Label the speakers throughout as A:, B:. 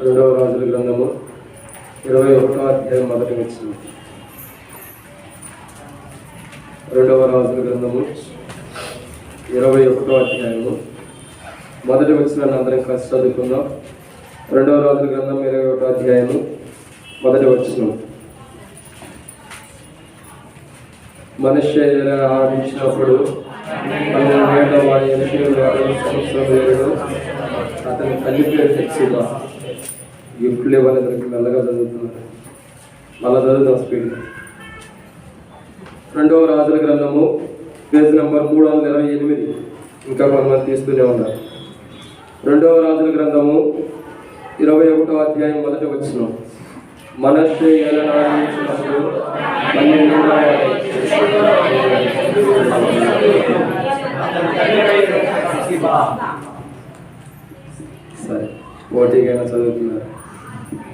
A: రెండవ రాజుల గ్రంథము 21వ అధ్యాయం మొదటి వచనం. రెండవ రాజుల గ్రంథము 21వ అధ్యాయము మొదటి వచనాన్ని అందరం కలిసి చదువుకుందాం. రెండవ రాజుల గ్రంథం 21వ అధ్యాయము మొదటి వచనం. మనుష్య ఆరంభించినప్పుడు అతని తల్లి పేరు హెప్సిబా. గిఫ్ట్లు ఇవ్వాలి, మెల్లగా చదువుతున్నారు. మళ్ళా చదువుతాం స్పీడ్. రెండవ రాజుల గ్రంథము పేజ్ నెంబర్ 328. ఇంకా కొంతమంది తీస్తూనే ఉన్నారు. రెండవ రాజుల గ్రంథము 21వ అధ్యాయం మొదటి వచనం. మనష్షే ఏలన ఆరంభించినప్పుడు సరే ఓటీగా చదువుతున్నారు.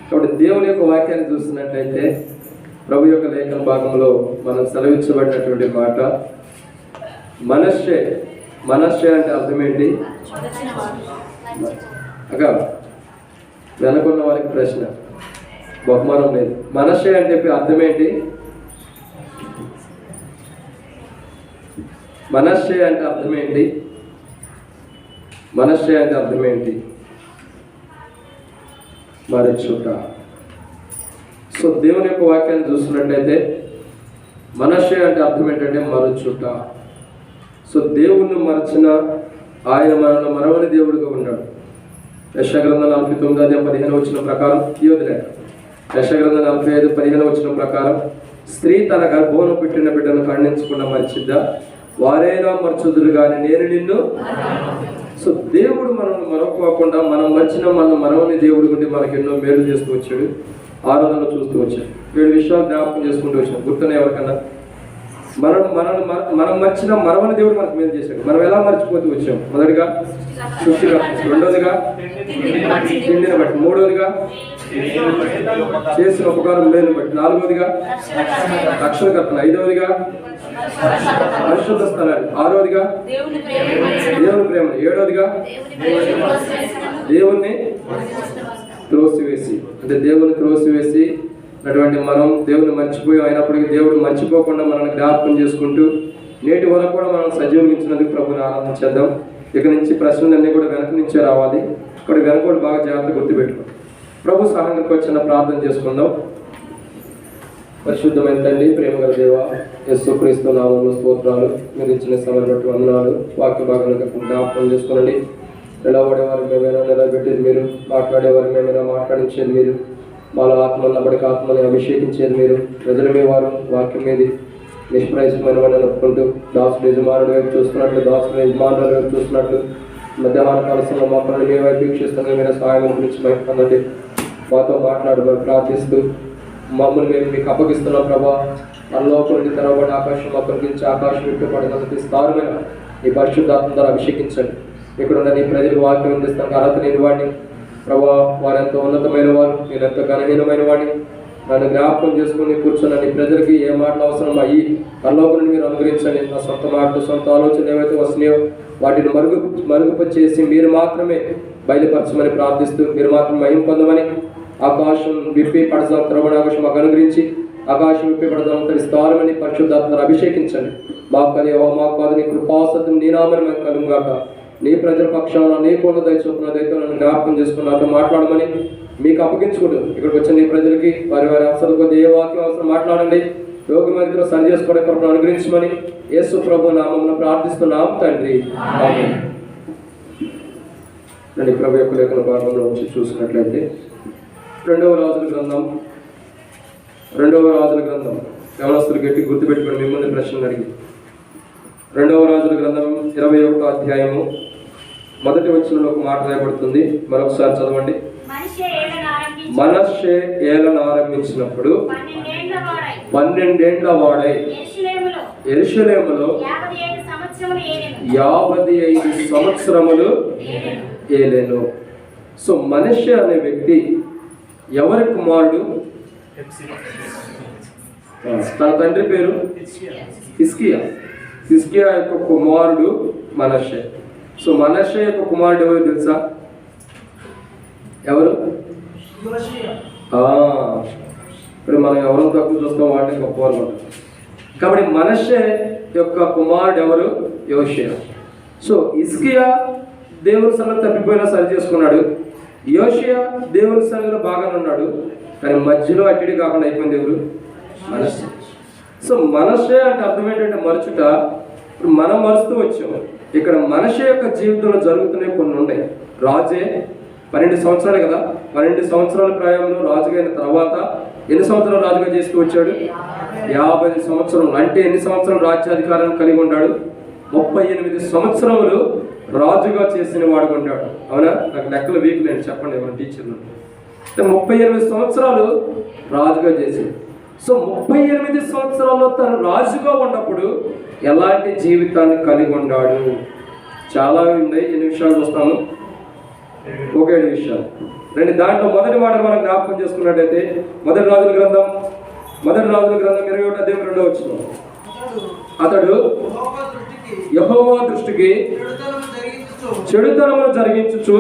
A: కాబట్టి దేవుని యొక్క వాక్యాన్ని చూస్తున్నట్లయితే ప్రభు యొక్క లేఖన భాగంలో మనం సెలవించబడినటువంటి మాట మనష్షే. మనష్షే అంటే అర్థం ఏంటి? అగా వెనకున్న వారికి ప్రశ్న, బహుమానం లేదు. మనష్షే అంటే అర్థం ఏంటి? మనష్షే అంటే అర్థం ఏంటి? మనష్షే అంటే అర్థం ఏంటి? మరచుట. సో దేవుని యొక్క వాక్యాన్ని చూస్తున్నట్లయితే మనష్షే అంటే అర్థం ఏంటంటే మరచుట. సో దేవుణ్ణి మరచిన ఆయన మనల్ని మరవని దేవుడిగా ఉన్నాడు. యెషయా గ్రంథం 49వ అధ్యాయం 15వ వచనం ప్రకారం యెషయా గ్రంథం 45:15వ వచనం ప్రకారం స్త్రీ తన గర్భంలో పుట్టిన బిడ్డను ఖండించకుండా మరిచిద్దా? వారైనా మరచుదురు కానీ నేను నిన్ను. సో దేవుడు మనల్ని మరవకోకుండా మనం మరవని దేవుడి గురించి మనకు ఎన్నో మేలు చేస్తూ వచ్చాడు, ఆరాధనలు చూస్తూ వచ్చాడు. 7 విషయాలు జ్ఞాపకం చేసుకుంటూ వచ్చాం. గుర్తున్నా ఎవరికన్నా? మనం మర్చిన మరవని దేవుడు మనకు మేలు చేశాడు. మనం ఎలా మర్చిపోతూ వచ్చాం? మొదటిగా సృష్టిగా, రెండోదిగా తిండిని బట్టి, మూడోదిగా చేసిన ఉపకారం మేలు బట్టి, నాలుగోదిగా రక్షణకర్తన, ఐదవదిగా పరిశుద్ధ స్థలాన్ని, ఆరోదిగా దేవుని ప్రేమ, ఏడోదిగా దేవుణ్ణి త్రోసివేసి. అంటే దేవుని త్రోసివేసి అటువంటి మనం దేవుని మర్చిపోయి అయినప్పటికీ దేవుడు మర్చిపోకుండా మనల్ని జ్ఞాపకం చేసుకుంటూ నేటి వరకు కూడా మనం సజీవించినందుకు ప్రభుని ఆరాధించేద్దాం. ఇక నుంచి ప్రశ్నలన్నీ కూడా వెనక నుంచే రావాలి. ఇక్కడ వెనక కూడా బాగా జాగ్రత్త గుర్తుపెట్టుకోండి. ప్రభు సహాయానికి వచ్చిన ప్రార్థన చేసుకుందాం. పరిశుద్ధమైన తండ్రి, ప్రేమగల దేవ, యేసుక్రీస్తు నామములో స్తోత్రాలు. మీరు ఇచ్చిన సమయం బట్టి వందనాలు. వాక్య భాగాలను జ్ఞాపకం చేసుకోనండి. నిలబడేవారు మేమైనా నిలబెట్టేది మీరు, మాట్లాడేవారు మేమైనా మాట్లాడించేది మీరు, మాలో ఆత్మలను అప్పటికి ఆత్మని అభిషేకించేది మీరు. ప్రజలు మీ వారు వాక్యం మీది నిష్ప్రయోజనమైన వాళ్ళని ఒప్పుకుంటూ దాసుడు యజమానుడి వైపు చూస్తున్నట్లు, దాసుడు యజమానుల వైపు చూస్తున్నట్లు మధ్యాహ్న కాలశంలో మాత్రాన్ని మీ వైపు వీక్షిస్తుంది. మీరు సహాయం గురించి భయపడండి. మాతో మాట్లాడమని ప్రార్థిస్తూ మమ్మల్ని మేము మీకు అప్పగిస్తున్నాం ప్రభా. పరలోకం నుండి తెరవబడి ఆకాశం అప్పగించి ఆకాశం విప్పబడినందుకు స్థానమైన ఈ పరిశుద్ధాత్మ ద్వారా అభిషేకించండి. ఇక్కడ ఉన్న నీ ప్రజలు వాక్యం అందిస్తాను అర్హత లేని వాడిని ప్రభా. వారు ఎంతో ఉన్నతమైన వారు, నేను ఎంతో ఘనహీనమైన వాడిని. నన్ను జ్ఞాపకం చేసుకుని కూర్చున్న నీ ప్రజలకి ఏ మాటలు అవసరం అయ్యి పరలోకం నుండి మీరు అనుగ్రహించండి. నా సొంత మాటలు, సొంత ఆలోచనలు ఏవైతే వస్తున్నాయో వాటిని మరుగుపరిచేసి మీరు మాత్రమే బయలుపరచమని ప్రార్థిస్తూ, మీరు మాత్రం మహిమ పొందమని, ఆకాశం విప్పి పడదాం, తెరవబడిన ఆకాశం మాకు అనుగ్రహించి ఆకాశం విప్పి పడదాం విస్తారమని పరిశుద్ధాత్మను అభిషేకించండి. మాకు కాదు నీ కృపాసత్యం నీ నామని మాకు కలుగుగాక. నీ ప్రజల పక్షాన నీకున్న దయచొప్పున దయతో నన్ను జ్ఞాపకం చేసుకుని నాతో మాట్లాడమని మీకు అప్పగించుకుంటూ ఇక్కడికి వచ్చిన నీ ప్రజలకి వారి అవసరం కొద్ది ఏ వాక్యం అవసరం మాట్లాడండి. రోగి మధ్యలో సరి చేసుకోవడం కొరకు అనుగ్రహించమని యేసు ప్రభు నామమున ప్రార్థిస్తున్నాం తండ్రి. నన్ను ప్రభు యొక్క లేఖన భాగంలో వచ్చి చూసినట్లయితే రెండవ రాజుల గ్రంథం యవనస్తులు గట్టి గుర్తుపెట్టుకుని మిమ్మల్ని ప్రశ్నలు అడిగి రెండవ రాజుల గ్రంథం 21వ అధ్యాయము మొదటి వచనంలో ఒక మాట రాయబడుతుంది. మరొకసారి చదవండి. మనష్షే ఏలన ఆరంభించినప్పుడు 12 ఏళ్ల వాడై యెరూషలేములో 55 సంవత్సరములు ఏలెను. సో మనష్షే అనే వ్యక్తి ఎవరి కుమారుడు? తన తండ్రి పేరు హిజ్కియా యొక్క కుమారుడు మనష్షే. సో మనష్షే యొక్క కుమారుడు ఎవరు తెలుసా? ఎవరు? ఇప్పుడు మనం ఎవరో తక్కువ చూస్తాం, వాటిని గొప్పవారు ఉంటాం. కాబట్టి మనష్షే యొక్క కుమారుడు ఎవరు? యోషియా. సో హిజ్కియా దేవుని సన్నిధిలో తప్పిపోయినా సరి చేసుకున్నాడు. యోషియా దేవుని సన్నిధిలో బాగానే ఉన్నాడు, కానీ మధ్యలో అడ్డి కాకుండా అయిపోయింది ఎవరు? మనష్షే. సో మనష్షే అంటే అర్థం ఏంటంటే మరచుట. ఇప్పుడు మనం మరుస్తూ వచ్చాము. ఇక్కడ మనష్షే యొక్క జీవితంలో జరుగుతున్నాయి కొన్ని ఉన్నాయి. రాజే 12 సంవత్సరాలు కదా, 12 సంవత్సరాల ప్రాయంలో రాజుగా అయిన తర్వాత ఎన్ని సంవత్సరాలు రాజుగా చేస్తూ వచ్చాడు? 50 సంవత్సరాలు. అంటే ఎన్ని సంవత్సరాలు రాజ్యాధికారాన్ని కలిగి ఉన్నాడు? 38 సంవత్సరములు రాజుగా చేసిన వాడు ఉన్నాడు. అవునా? నాకు లెక్కలు వీక్ లేదు, చెప్పండి ఎవరు టీచర్లు. 38 సంవత్సరాలు రాజుగా చేసి, సో 38 సంవత్సరాల్లో తను రాజుగా ఉన్నప్పుడు ఎలాంటి జీవితాన్ని కలిగి ఉన్నాడు? చాలా ఉన్నాయి. ఎన్ని విషయాలు చూస్తాము? 7 విషయాలు. దాంట్లో మొదటి మాట మనం జ్ఞాపకం చేసుకున్నట్టయితే మొదటి రాజుల గ్రంథం 21:2 అతడు యెహోవా దృష్టికి చెడుతనమును జరిగించుచు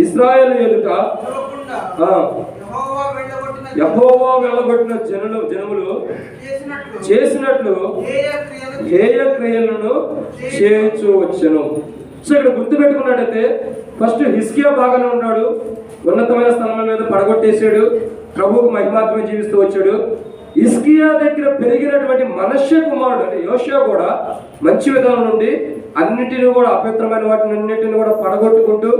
A: ఇశ్రాయేలు ఎదుట యెహోవా వెళ్ళగొట్టిన జనములు చేసినట్లు హేయ క్రియలను చేయించు వచ్చెను. సో ఇక్కడ గుర్తుపెట్టుకున్నట్టయితే ఫస్ట్ హిజ్కియా బాగానే ఉన్నాడు, ఉన్నతమైన స్థానం మీద పడగొట్టేశాడు, ప్రభువుకు మహిమాత్మగా జీవిస్తూ వచ్చాడు. హిజ్కియా దగ్గర పెరిగినటువంటి మనష్షే కుమారుడు అంటే యోషియా కూడా మంచి విధానం నుండి అన్నిటిని కూడా అపవిత్రమైన వాటిని అన్నిటిని కూడా పడగొట్టుకుంటూ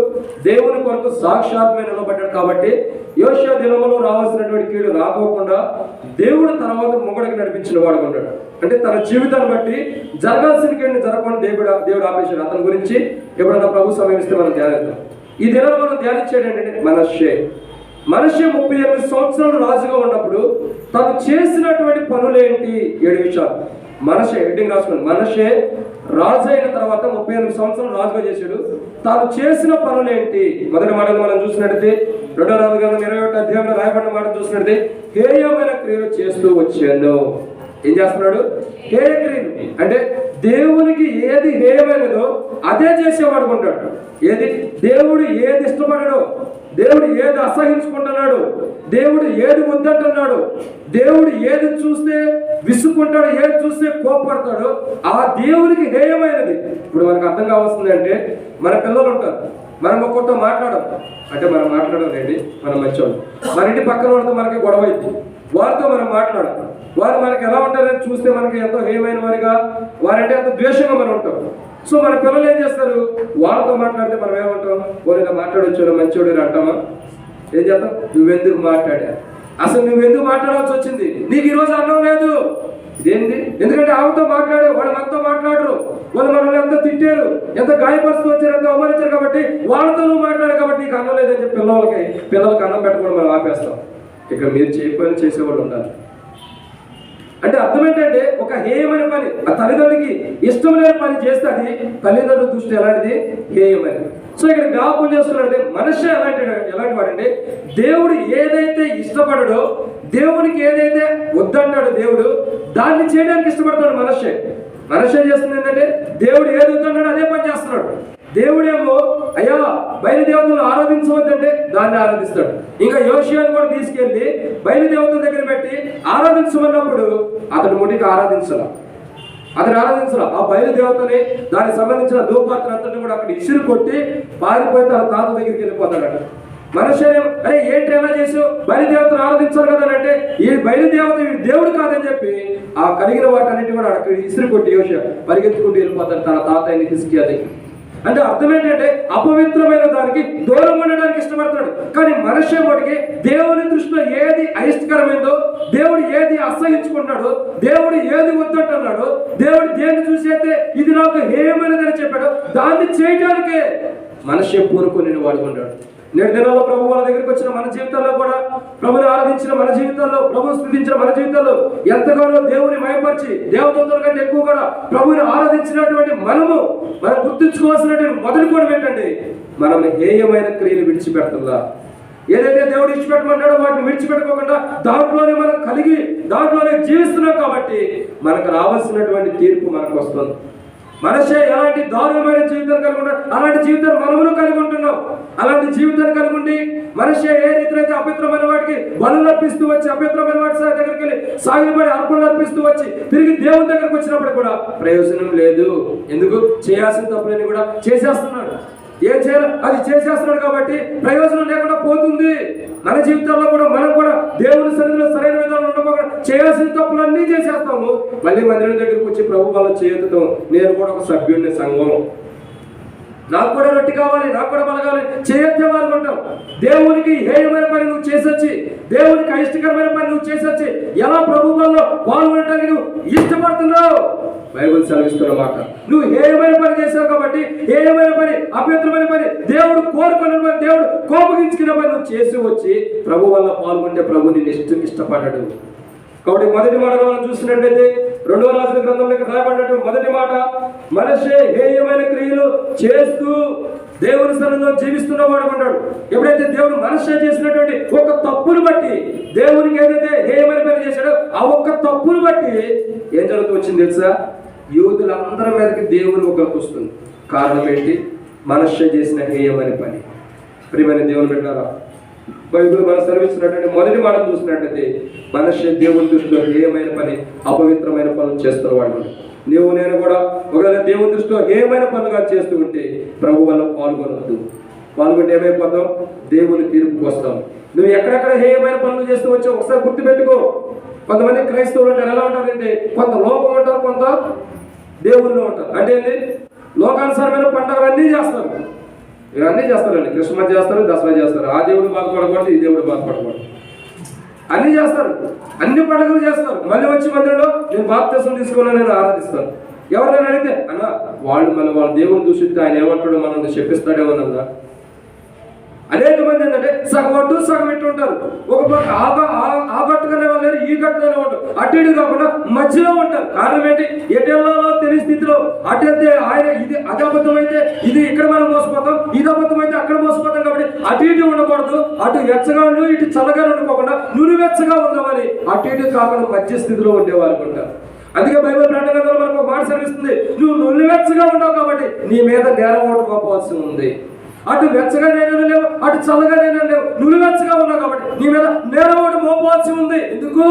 A: దేవుని కొరకు సాక్షాత్మైన నిలబడ్డాడు. కాబట్టి యోషియా దినములో రావాల్సినటువంటి కీడు రాకోకుండా దేవుడు తర్వాత ముంగడికి నడిపించిన వాడు ఉన్నాడు. అంటే తన జీవితాన్ని బట్టి జరగాల్సిన కీడుని జరగకుండా దేవుడు ఆపేశాడు. అతని గురించి ఎప్పుడన్నా ప్రభు సమయం ఇస్తే మనం ధ్యానిస్తాం. ఈ దినం మనం ధ్యానించేది ఏంటంటే మనష్షే 38 సంవత్సరాలు రాజుగా ఉన్నప్పుడు తను చేసినటువంటి పనులేంటి? 7 విషయాలు. మనష్షే హెడ్డింగ్ రాసుకోండి. మనష్షే రాజు అయిన తర్వాత 38 సంవత్సరాలు రాజుగా చేశాడు. తాను చేసిన పనులేంటి? మొదటి మాటలు మనం చూసినట్టయితే 2వ రాజుల 21 రాయబడిన మాట చూసినట్టయితే హేయమైన క్రియలు చేస్తూ వచ్చాను. ఏం చేస్తున్నాడు? హేయ క్రియలు అంటే దేవునికి ఏది హేయమైనదో అదే చేసేవాడు ఉంటాడు. ఏది దేవుడు ఏది ఇష్టపడడో, దేవుడు ఏది అసహించుకుంటున్నాడు, దేవుడు ఏది వద్దంటున్నాడు, దేవుడు ఏది చూస్తే విసుక్కుంటాడు, ఏది చూస్తే కోపడతాడో ఆ దేవునికి హేయమైనది. ఇప్పుడు మనకు అర్థం కావాల్సింది అంటే మన పిల్లలు ఉంటారు, మనం ఒక్కరితో మాట్లాడడం అంటే మనం మాట్లాడలేండి, మనం మంచోళ్ళు. మన ఇంటి పక్కన వాళ్ళతో మనకి గొడవ అయింది, వారితో మనం మాట్లాడాలి. వారు మనకి ఎలా ఉంటారని చూస్తే మనకి ఎంతో హేయమైన వారిగా, వారంటే ఎంతో ద్వేషంగా మనం ఉంటాం. సో మన పిల్లలు ఏం చేస్తారు? వాళ్ళతో మాట్లాడితే మనం ఏమంటాం? వాళ్ళ మాట్లాడొచ్చు మంచోడు అంటామా? ఏం చేస్తాం? నువ్వెందుకు మాట్లాడా? అసలు నువ్వెందుకు మాట్లాడాల్సి వచ్చింది? నీకు ఈరోజు అన్నం లేదు ఇదేంటి? ఎందుకంటే ఆమెతో మాట్లాడు, వాళ్ళు మనతో మాట్లాడరు, వాళ్ళు మనల్ని ఎంతో తిట్టారు, ఎంత గాయపరుస్తూ వచ్చారు, ఎంతో అవమానించారు, కాబట్టి వాళ్ళతో నువ్వు మాట్లాడారు కాబట్టి నీకు అన్నం లేదని చెప్పి పిల్లలకి అన్నం పెట్టకుండా మనం ఆపేస్తాం. ఇక్కడ మీరు చేయకపోయినా చేసేవాళ్ళు ఉండాలి. అంటే అర్థం ఏంటంటే ఒక హేయమైన పని ఆ తల్లిదండ్రులకి ఇష్టం లేని పని చేస్తే అది తల్లిదండ్రుల దృష్టి ఎలాంటిది? హేయమైనది. సో ఇక్కడ జ్ఞాపకం చేస్తున్నాడంటే మనిషి ఎలాంటి వాడంటే దేవుడు ఏదైతే ఇష్టపడడో, దేవునికి ఏదైతే వద్దంటాడో దేవుడు దాన్ని చేయడానికి ఇష్టపడతాడు. మనిషి చేస్తుంది ఏంటంటే దేవుడు ఏది వద్దంటాడో అదే పని చేస్తున్నాడు. దేవుడేమో అయ్యా బయలుదేవతలను ఆరాధించవద్దంటే దాన్ని ఆరాధిస్తాడు. ఇంకా యోషియాను కూడా తీసుకెళ్లి బయలుదేవతల దగ్గర పెట్టి ఆరాధించమన్నప్పుడు అతడు ముడికి ఆరాధించాల. ఆ బయలుదేవతని దానికి సంబంధించిన ధూపాత్ర అంతటి కూడా అక్కడ ఇసురు కొట్టి పారిపోయి తన తాత దగ్గరికి వెళ్ళిపోతాడట. మనుష్య అరే ఏంటి ఎలా చేసావు? బయలుదేవతను ఆరాధించాలి కదా అంటే ఈ బయలుదేవత దేవుడు కాదని చెప్పి ఆ కలిగిన వాటన్నిటి కూడా అక్కడ ఇసురు కొట్టి యోషియా పరిగెత్తుకుంటూ వెళ్ళిపోతాడు తన తాత అయిన హిజ్కియా దగ్గర. అంటే అర్థం ఏంటంటే అపవిత్రమైన దానికి దూరం ఉండడానికి ఇష్టపడతాడు. కానీ మనిషి వాడికి దేవుని దృష్టిలో ఏది అయిష్టకరమైందో, దేవుడు ఏది అసహించుకుంటాడో, దేవుడు ఏది వద్దంటున్నాడో, దేవుడు దేన్ని చూసి అయితే ఇది నాకు హేయమైనదని చెప్పాడో దాన్ని చేయడానికే మనిషి పూనుకొని వాడుకుంటాడు. నేటి దినాల్లో ప్రభు వాళ్ళ దగ్గరికి వచ్చిన మన జీవితాల్లో కూడా, ప్రభుని ఆరాధించిన మన జీవితాల్లో, ప్రభుని స్తుతించిన మన జీవితాల్లో ఎంతగానో దేవుని మయపరిచి దేవదూతల కంటే ఎక్కువ కూడా ప్రభుని ఆరాధించినటువంటి మనం గుర్తుంచుకోవాల్సినటువంటి మొదటి కూడా ఏంటంటే మనం హేయమైన క్రియలు విడిచిపెడుతుందా? ఏదైతే దేవుడు విడిచిపెట్టమన్నాడో వాటిని విడిచిపెట్టుకోకుండా దాంట్లోనే మనం కలిగి దాంట్లోనే జీవిస్తున్నాం కాబట్టి మనకు రావాల్సినటువంటి తీర్పు మనకు వస్తుంది. మనషే ఎలాంటి దారుణమైన జీవితాన్ని కలిగి ఉన్నాడు, అలాంటి జీవితాన్ని మనమును కలిగి ఉంటున్నాం. అలాంటి జీవితాన్ని కలిగి ఉండి మనషే ఏ రీతిలో అయితే అపవిత్రమైన వాటికి బలులు అర్పిస్తూ వచ్చి, అపవిత్రమైన వాటి దగ్గరికి వెళ్ళి సాగిపడి అర్పణలు అర్పిస్తూ వచ్చి తిరిగి దేవుని దగ్గరకు వచ్చినప్పుడు కూడా ప్రయోజనం లేదు. ఎందుకు? చేయాల్సిన తప్పులని కూడా చేసేస్తున్నాడు. ఏం చేయాలి అది చేసేస్తున్నాడు కాబట్టి ప్రయోజనం లేకుండా పోతుంది. మన జీవితాల్లో కూడా మనం కూడా దేవుని సన్నిధిలో సరైన విధానం ఉండకుండా చేయాల్సిన తప్పులన్నీ చేసేస్తాము. మళ్ళీ మందిరం దగ్గరికి వచ్చి ప్రభు వాళ్ళ చేతుతో నేను కూడా ఒక సభ్యుడిని సంఘం, నాకు కూడా రొట్టి కావాలి, నాకు కూడా బలగాలి చేయొచ్చేవారు అంటాం. దేవునికి హేయమైన పని నువ్వు చేసొచ్చి, దేవునికి అయిష్టకరమైన పని నువ్వు చేసొచ్చి ఎలా ప్రభు వల్ల పాల్గొనడానికి నువ్వు ఇష్టపడుతున్నావు? బైబిల్ సెలవిస్తున్న మాట, నువ్వు హేయమైన పని చేసావు కాబట్టి, హేయమైన పని, అపవిత్రమైన పని, దేవుడు కోరుకున్న పని, దేవుడు కోపగించుకున్న పని నువ్వు చేసి వచ్చి ప్రభు వల్ల పాల్గొంటే ప్రభు నిన్ను ఇష్టపడ్డాడు. కాబట్టి మొదటి మాట మనం చూసినట్లయితే 2వ రాజుల గ్రంథంలో రాయబడినట్టు మొదటి మాట, మనషే హేయమైన క్రియలు చేస్తూ దేవుని సన్నిధిలో జీవిస్తున్నవాడు అన్నాడు. ఎప్పుడైతే దేవుడు మనషే చేసినటువంటి ఒక తప్పును బట్టి, దేవునికి ఏదైతే హేయమైన పని చేశాడో ఆ ఒక్క తప్పును బట్టి ఏం జరుగుతూ వచ్చింది తెలుసా? యూదులందరి మీదకి దేవుని ఒకరికి వస్తుంది. కారణం ఏంటి? మనషే చేసిన హేయమైన పని. ప్రియమైన దేవుని బిడ్డలారా, బైబిల్ మనం సెలవిస్తున్నటువంటి మొదటి మాట చూసినట్లయితే మనషే దేవుని దృష్టిలో హేయమైన పని, అపవిత్రమైన పనులు చేస్తున్నవాడు. నీవు నేను కూడా ఒకవేళ దేవుని దృష్టిలో హేయమైన పనులుగా చేస్తూ ఉంటే ప్రభు వల్ల పాల్గొనవద్దు. పాల్గొంటే ఏమైపోతాం? దేవుని తీర్పుకు వస్తాం. నువ్వు ఎక్కడెక్కడ హేయమైన పనులు చేస్తూ వచ్చావు ఒకసారి గుర్తుపెట్టుకో. కొంతమంది క్రైస్తవులు ఉంటారు, ఎలా ఉంటారంటే కొంత లోకం ఉంటారు, కొంత దేవుళ్ళు ఉంటారు. అంటే ఏంటి? లోకానుసారమైన పండుగలు అన్నీ చేస్తారు, ఇవన్నీ చేస్తారండి. క్రిస్మస్ చేస్తారు, దసరా చేస్తారు. ఆ దేవుడు బాధపడకూడదు, ఈ దేవుడు బాధపడకూడదు, అన్ని చేస్తారు, అన్ని పండుగలు చేస్తారు. మళ్ళీ వచ్చి మందిరంలో నేను బాప్తిసం తీసుకున్నా, నేను ఆరాధిస్తాను. ఎవరైనా అడిగితే అన్న వాళ్ళు వాళ్ళ దేవుని దూషిస్తే ఆయన ఏమంటాడు, మనల్ని చెప్పిస్తాడేమోనన్నా. అనేక మంది ఏంటంటే సగం అడ్డు సగం ఇట్టు ఉంటారు. ఒక పక్క ఆ గట్టుగానే వాళ్ళు ఈ గట్టుగానే ఉంటారు, అటు ఇటు కాకుండా మధ్యలో ఉంటారు. కారణం ఏంటి? ఎటెల్లో తెలియ స్థితిలో అటైతే ఆయన ఇది అది అబద్ధమైతే ఇది ఇక్కడ మనం మోసపోతాం, ఇది అబద్ధమైతే అక్కడ మోసపోతాం. కాబట్టి అటు ఇటు ఉండకూడదు, అటు వెచ్చగా ఇటు చల్లగా ఉండకోకుండా నులివెచ్చగా ఉందామని అటు ఇటు కాకుండా మధ్య స్థితిలో ఉండేవారు ఉంటారు. అందుకే బైబిల్ ప్రకటనలో మనకు ఒక మాట సెలవిస్తుంది, నువ్వు నులివెచ్చగా ఉండవు కాబట్టి నీ మీద నేరం ఓటుకోవాల్సి ఉంది. అటు వెచ్చగా నేను లేవు, అటు చల్లగా నేను లేవు, నులివెచ్చగా ఉన్నావు కాబట్టి నీ మీద నేరం ఓటు మోపవలసి ఉంది. ఎందుకు?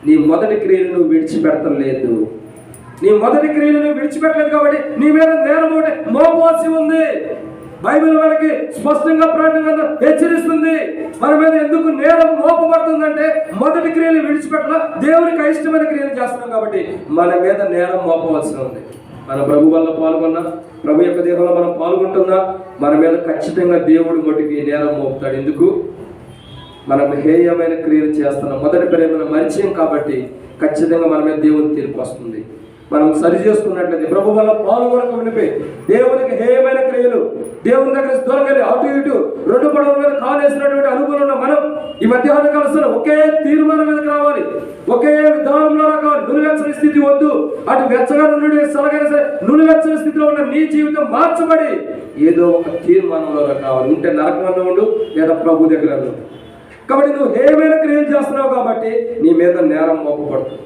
A: నీ మొదటి క్రియలు నువ్వు విడిచిపెట్టలేదు. నీ మొదటి క్రియలు నువ్వు విడిచిపెట్టలేదు కాబట్టి నీ మీద నేరం ఓటు మోపవలసి ఉంది. బైబిల్ మనకి స్పష్టంగా ప్రకటన హెచ్చరిస్తుంది. మన మీద ఎందుకు నేరం మోపబడుతుందంటే మొదటి క్రియలు విడిచిపెట్టాల, దేవునికి అయిష్టమైన క్రియలు చేస్తున్నాం కాబట్టి మన మీద నేరం మోపవలసి ఉంది. మన ప్రభు వల్ల పాల్గొన్నా, ప్రభు యొక్క దేహంలో మనం పాల్గొంటున్నా మన మీద ఖచ్చితంగా దేవుడు మటుకి నేరం మోపుతాడు. ఎందుకు? మనం హేయమైన క్రియలు చేస్తున్నాం, మొదటి ప్రేమను మరిచాం కాబట్టి ఖచ్చితంగా మన మీద దేవుని తీర్పు వస్తుంది. మనం సరి చేసుకున్నట్లయితే ప్రభు వల్ల పాల్గొనక వినిపి దేవునికి హేయమైన క్రియలు, దేవుని దగ్గర దొరకలి అటు ఇటు రెండు పడవల మీద కాలేసినటువంటి అనుభవం ఉన్న మనం ఈ మధ్యాహ్న కాలంలో ఒకే తీర్మానం మీదకి రావాలి, ఒకే విధానంలో రావాలి. నులివెచ్చని స్థితి వద్దు. అటు వెచ్చగా నుండి సలగైన సరే నులివెచ్చని స్థితిలో ఉన్న నీ జీవితం మార్చబడి ఏదో ఒక తీర్మానంలో రావాలి. ఉంటే నరకంలో ఉండు, లేదా ప్రభు దగ్గర ఉండు. కాబట్టి నువ్వు హేయమైన క్రియలు చేస్తున్నావు కాబట్టి నీ మీద నేరం మోపబడుతుంది.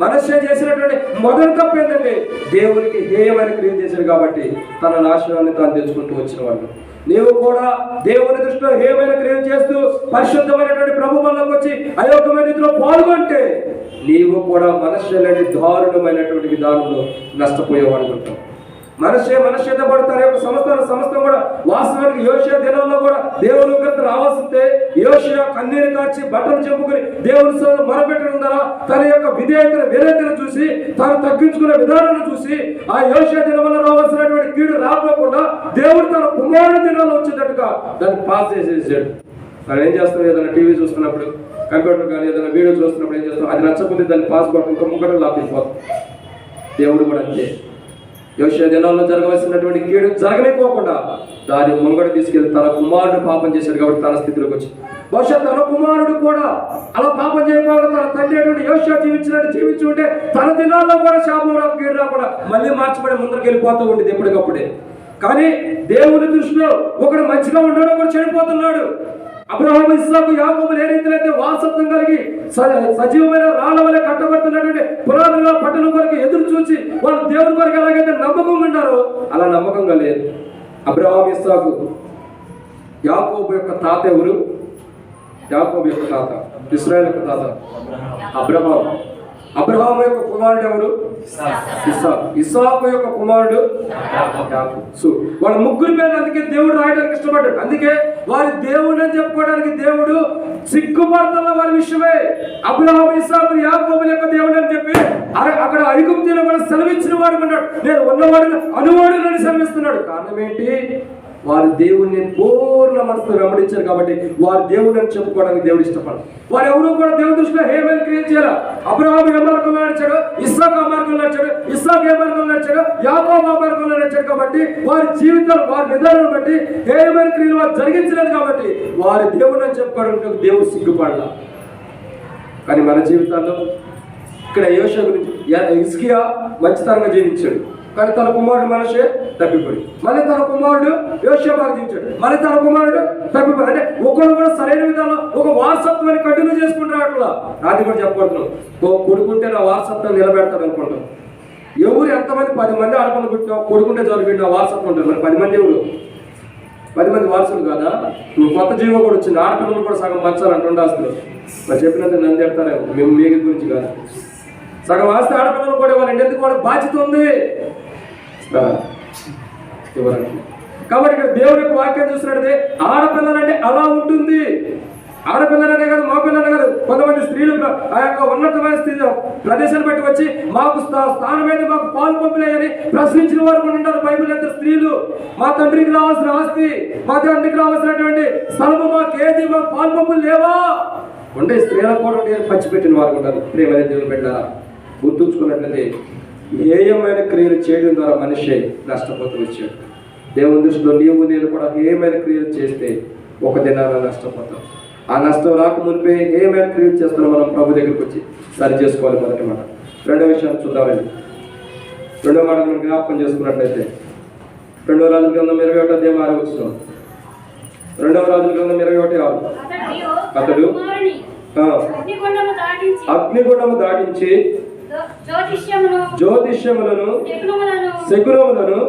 A: మనషే చేసినటువంటి మొదటి తప్పు ఏంటంటే దేవునికి హేయమైన క్రియలు చేశాడు కాబట్టి తన నాశనాన్ని తాను తెచ్చుకుంటూ వచ్చిన వాళ్ళు. నీవు కూడా దేవుని దృష్టిలో హేయమైన క్రియలు చేస్తూ పరిశుద్ధమైనటువంటి ప్రభు వల్లకు వచ్చి అయోగ్యమైన రీతిలో పాల్గొంటే నీవు కూడా మనషేలని దారుణమైనటువంటి విధానంలో నష్టపోయేవాడు ఉంటావు. మనషేతో పాటు తన యొక్క సమస్తం కూడా వాస్తవానికి యోషియా దినాల్లో కూడా దేవుని ఉగ్రత రావాల్సిందే. యోషియా కన్నీరు కార్చి బట్టలు చెప్పుకొని దేవుని సన్నిధిలో మొరపెట్టడం ద్వారా తన యొక్క విధేయతను చూసి తాను తగ్గించుకునే విధానాన్ని చూసి ఆ యోషియా దినంలో రావాల్సినటువంటి కీడు రాకపోకుండా దేవుడు తన కుమారుడి దినాల్లో వచ్చేటట్టుగా దాన్ని పాస్ చేసేసాడు. మనం ఏం చేస్తాం? ఏదైనా టీవీ చూస్తున్నప్పుడు, కంప్యూటర్ కానీ ఏదైనా వీడియో చూస్తున్నప్పుడు ఏం చేస్తాం? అది నచ్చకపోతే దాన్ని పాస్ కొట్టడం ఇంకో ముక్కడం లాపిపోతాం. దేవుడు కూడా అంతే. యోషియా దినాల్లో జరగవలసినటువంటి కీడు జరగలేకపోకుండా దాని ముంగడ తీసుకెళ్లి తన కుమారుడు పాపం చేశాడు కాబట్టి తన స్థితిలోకి వచ్చి బహుశా తన కుమారుడు కూడా అలా పాపం చేయకుండా తన తండ్రి అటువంటి యోషియా జీవించి ఉంటే తన దినాల్లో కూడా శాపం కీడు రాకుండా మళ్ళీ మార్చబడి ముందరికి వెళ్ళిపోతూ ఉండేది ఎప్పటికప్పుడే. కానీ దేవుని దృష్టిలో ఒకడు మంచిగా ఉన్నాడు, ఒకడు చెడిపోతున్నాడు. అబ్రహాము, ఇస్సాకు, యాకోబులు ఏ రీతిలో అయితే వారసత్వం కలిగి సజీవమైన రాళ్ల వలె కట్టబడుతున్నటువంటి పురాణంగా పట్టణం కొరకు ఎదురు చూసి వాళ్ళు దేవుని కొరకు ఎలాగైతే నమ్మకం ఉన్నారో అలా నమ్మకంగా లేదు. అబ్రహాము, ఇస్సాకు, యాకోబు యొక్క తాత ఎవరు? యాకోబు యొక్క తాత ఇశ్రాయేలు యొక్క తాత అబ్రహాము. అబ్రహాము యొక్క కుమారుడు ఎవరు? ఇస్సాకు. ఇస్సాకు యొక్క కుమారుడు యాకోబు. వాళ్ళ ముగ్గురు పేరు అందుకే దేవుడు రాయడానికి ఇష్టపడ్డాడు. అందుకే వారి దేవుడు అని చెప్పుకోవడానికి దేవుడు సిగ్గుపడుతున్న వారి విషయమే. అబ్రహాము, ఇస్సాకు, యాకోబుల యొక్క దేవుడు అని చెప్పి అక్కడ ఐగుప్తులో కూడా సెలవిచ్చిన వాడు అన్నాడు. నేను ఉన్నవాడు అనువాడు అని సెలవిస్తున్నాడు. కారణం ఏంటి? వారి దేవుడిని పూర్ణ మనసుతో వెంబడించారు కాబట్టి వారి దేవుడు అని చెప్పుకోవడానికి దేవుడు ఇష్టపడరు. వారు ఎవరు కూడా దేవుడి దృష్టిలో హేమైన క్రియేట్ చేయాలి. అబ్రహాము ఏ మార్గంలో నడిచాడు, ఇస్సాకు ఆ మార్గంలో నడిచాడు, ఇస్సాకు ఏ మార్గంలో నడిచాడు, యాకోబు ఆ మార్గంలో నడిచాడు. కాబట్టి వారి జీవితాలు, వారి విధానం బట్టి హేమైన క్రియలు వారు జరిగించలేదు. కాబట్టి వారి దేవుడు అని చెప్పుకోవడానికి దేవుడు సిగ్గుపడాల. కానీ మన జీవితాల్లో ఇక్కడ యోషియా గురించి, హిజ్కియా మంచితనంగా జీవించాడు, కానీ తన కుమారుడు మనషే తప్పిపోయి, మళ్ళీ తన కుమారుడు యోషియా బాగా జీవించాడు, మళ్ళీ తన కుమారుడు తప్పిపోయి. అంటే ఒకరు కూడా సరైన విధానంలో ఒక వారసత్వాన్ని కంటిన్యూ చేసుకుంటారు. అట్లా అది కూడా చెప్పబడుతున్నాం. కొడుకుంటే నా వారసత్వం నిలబెడతాడు అనుకుంటాం. ఎవరు ఎంతమంది 10 మంది ఆడపల్లి పుట్టినా కొడుకుంటే చదువుకుంటే వారసత్వం ఉంటుంది. మరి 10 మంది ఎవరు? 10 మంది వారసులు కాదా? నువ్వు కొత్త జీవం కూడా వచ్చింది. ఆడపిల్లలు కూడా సగం పంచాలంటే ఆస్తులు. మరి చెప్పినంత నన్ను తిడతారేమో, మేము మీ గురించి కాదు. సగం ఆస్తి ఆడపిల్లలు కూడా ఇవ్వాలండి. ఎందుకు వాళ్ళకి బాధ్యత ఉంది కాబట్టి ఇక్కడ దేవుడి యొక్క వాక్యం చూసినట్టే ఆడపిల్లలంటే అలా ఉంటుంది. ఆడపిల్లలనే కాదు, మా పిల్లలే కాదు, కొంతమంది స్త్రీలు ఆ యొక్క ఉన్నతమైన స్థితి ప్రదేశాన్ని బట్టి వచ్చి మాకు స్థానమైతే మాకు పాలు పంపులేయని ప్రశ్నించిన వారు కూడా ఉంటారు. బైబిల్ ఎంత స్త్రీలు, మా తండ్రికి రావాల్సిన ఆస్తి, మా తండ్రికి రావాల్సినటువంటి స్థలము మాకేది, మాకు పాలు పంపులు లేవా ఉండే స్త్రీలకు కూడా పంచిపెట్టిన వారు ఉంటారు. ప్రేమైన దేవుని పెట్టారా? గుర్తుంచుకున్నట్లయితే హేయమైన క్రియలు చేయడం ద్వారా మనిషి నష్టపోతూ వచ్చాడు. దేవుని దృష్టిలో నీవు నేను కూడా హేయమైన క్రియలు చేస్తే ఒక దినాన నష్టపోతాం. ఆ నష్టం రాకమునిపే హేయమైన క్రియలు చేస్తున్నాం. మనం ప్రభు దగ్గరికి వచ్చి సరి చేసుకోవాలి. మొదటి మాట. రెండో విషయాన్ని చూద్దామండి. రెండో మాట మనం జ్ఞాపకం చేసుకున్నట్లయితే 2వ రాజుల గ్రంథం 21వ అధ్యాయం 6వ వచనం. 2వ రాజుల గ్రంథం 21:6. అతడు అగ్నిగుండము దాటించి జ్యోతిష్యములను శకునములను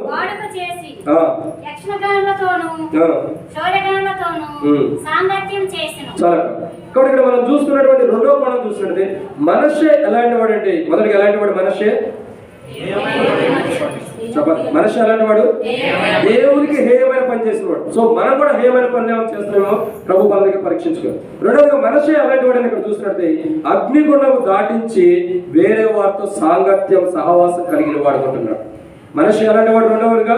A: చాలా. కాబట్టి ఇక్కడ మనం చూస్తున్నటువంటి రెండవ మనం చూస్తున్నది మనషే ఎలాంటి వాడు అంటే, మొదటిగా ఎలాంటి వాడు మనషే? మనిషి అలాంటి వాడు దేవునికి హేయమైన పని చేసినవాడు. సో మనం కూడా హేయమైన పని ఏమైనా చేస్తున్నామో ప్రభు మన దగ్గర పరీక్షించుకోవాలి. రెండవదిగా మనిషి అలాంటి వాడు ఇక్కడ చూసినట్టే అగ్నిగుండము దాటించి వేరే వారితో సాంగత్యం సహవాసం కలిగిన వాడు అంటున్నాడు. మనిషి అలాంటి వాడు రెండవదిగా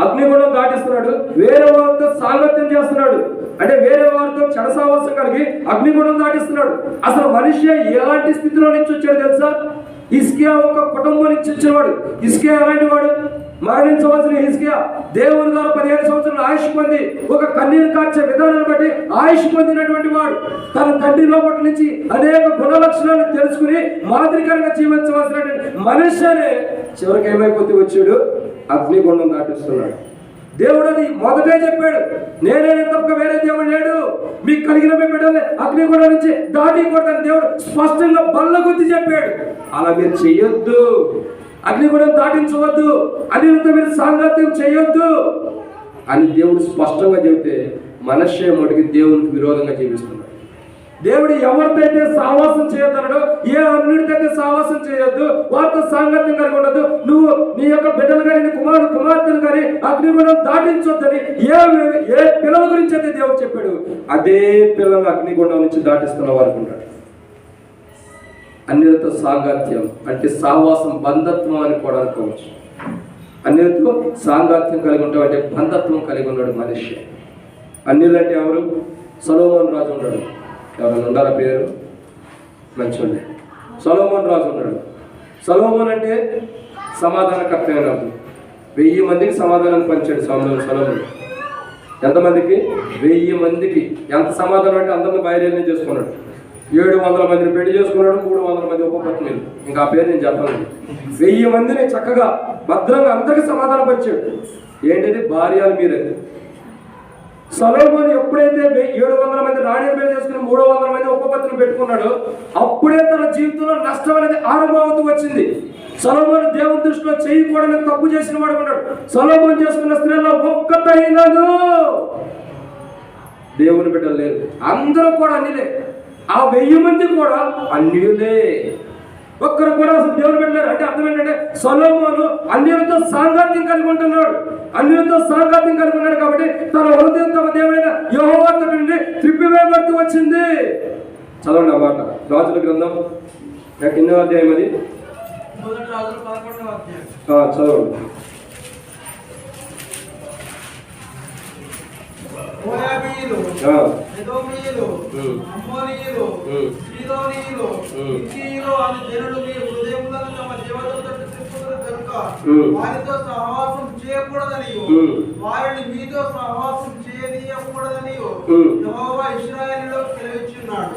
A: అగ్నిగుండం దాటిస్తున్నాడు, వేరే వారితో సాంగత్యం చేస్తున్నాడు. అంటే వేరే వారితో చెడ సహవాసం కలిగి అగ్నిగుండం దాటిస్తున్నాడు. అసలు మనిషి ఎలాంటి స్థితిలో నుంచి వచ్చాడు తెలుసా? హిజ్కియా ఒక కుటుంబం నుంచి వచ్చినవాడు. హిజ్కియా ఎలాంటి వాడు? మరణించవలసిన హిజ్కియా దేవుని ద్వారా 15 సంవత్సరాలు ఆయుష్ పొంది ఒక కన్నీరు కార్చే విధానాన్ని బట్టి ఆయుష్ పొందినటువంటి వాడు. తన తండ్రి లోపటి నుంచి అనేక గుణ లక్షణాలను తెలుసుకుని మాదిరికరంగా జీవించవలసినటువంటి మనుష్యనే చివరికి ఏమైపోతే వచ్చాడు? అగ్నిగుండం దాటిస్తున్నాడు. దేవుడు అది మొదటే చెప్పాడు, నేనే తప్ప వేరే దేవుడు లేడు, మీకు కలిగిన బిడ్డలే అగ్నిగుండం నుంచి దాటికూడదని దేవుడు స్పష్టంగా బల్లగుద్ది చెప్పాడు. అలా మీరు చెయ్యొద్దు, అగ్నిగుండం దాటించవద్దు, అన్యులతో మీరు సాంగత్యం చేయొద్దు అని దేవుడు స్పష్టంగా చెబితే మనిషి మటుకి దేవునికి విరోధంగా జీవిస్తున్నాడు. దేవుడు ఎవరితోయితే సావాసం చేయొద్దన్నాడో, ఏ అన్నిటికైతే సావాసం చేయొద్దు, వారితో సాంగత్యం కలిగి ఉండదు, నువ్వు నీ యొక్క బిడ్డలు కానీ నీ కుమార్తెలు కానీ అగ్నిగుండం దాటించొద్దని ఏ పిల్లల గురించి అయితే దేవుడు చెప్పాడు, అదే పిల్లలు అగ్నిగుండం నుంచి దాటిస్తున్న వారు ఉంటాడు. అన్యులతో సాంగత్యం అంటే సావాసం, బంధత్వం అని కూడా అనుకోవచ్చు. అన్యులతో సాంగత్యం కలిగి ఉంటాం అంటే బంధత్వం కలిగి ఉన్నాడు మనిషి. అన్యులంటే ఎవరు? సొలొమోను రాజు ఉన్నాడు. ఎవరైనా ఉన్నారా పేరు? మంచిగా సొలొమోను రాజు ఉన్నాడు. సొలొమోను అంటే సమాధానకర్త అయిన 1000 మందికి సమాధానం పంచాడు సొలొమోను. ఎంతమందికి? 1000 మందికి. ఎంత సమాధానం అంటే అందరిని బయలుదేరి చేసుకున్నాడు. 700 మందిని పెళ్లి చేసుకున్నాడు, 300 మంది ఉపపత్నులు. ఇంకా ఆ పేరు నేను చెప్పాను. 1000 మందిని చక్కగా భద్రంగా అందరికీ సమాధానం పంచాడు. ఏంటిది? భార్యలు మీరే. సొలొమోను ఎప్పుడైతే 700 మంది రాణిని పెళ్లి చేసుకుని 300 మంది ఉపపత్తులు పెట్టుకున్నాడో అప్పుడే తన జీవితంలో నష్టం అనేది ఆరంభం అవుతూ వచ్చింది. సొలొమోను దేవుని దృష్టిలో చేయకూడని తప్పు చేసిన వాడు ఉన్నాడు. సొలొమోను చేసుకున్న స్త్రీల్లో ఒక్కటైనను దేవుని బిడ్డలు లేరు. అందరూ కూడా అన్యులే. ఆ 1000 మంది కూడా అన్యులే. ఒక్కరు కూడా అసలు దేవుని బిడ్డలేరు. అంటే అర్థం ఏంటంటే సొలొమోను అన్యులతో సాంగత్యం కలిగి ఉంటున్నాడు. అన్యులతో సాంగత్యం కలిగి ఉన్నాడు కాబట్టి తన హృదయం తమ దేవుడైన యెహోవా నుండి త్రిప్పివేయబడుతూ వచ్చింది. చదవండి ఆ మాట. రాజుల గ్రంథం ఎన్నో అధ్యాయం అది? చదవండి.
B: మోయాబీయులు, ఎదోమీయులు, అమ్మోనీయులు, సీదోనీయులు, హిత్తీయులు అను జనులు మీ హృదయములను తమ దేవతలతో త్రిప్పుదురు కనుక వారితో సహవాసం చేయకూడదనియు వారిని మీతో సహవాసం చేయనీయకూడదనియు యెహోవా ఇశ్రాయేలులో సెలవిచ్చున్నాడు.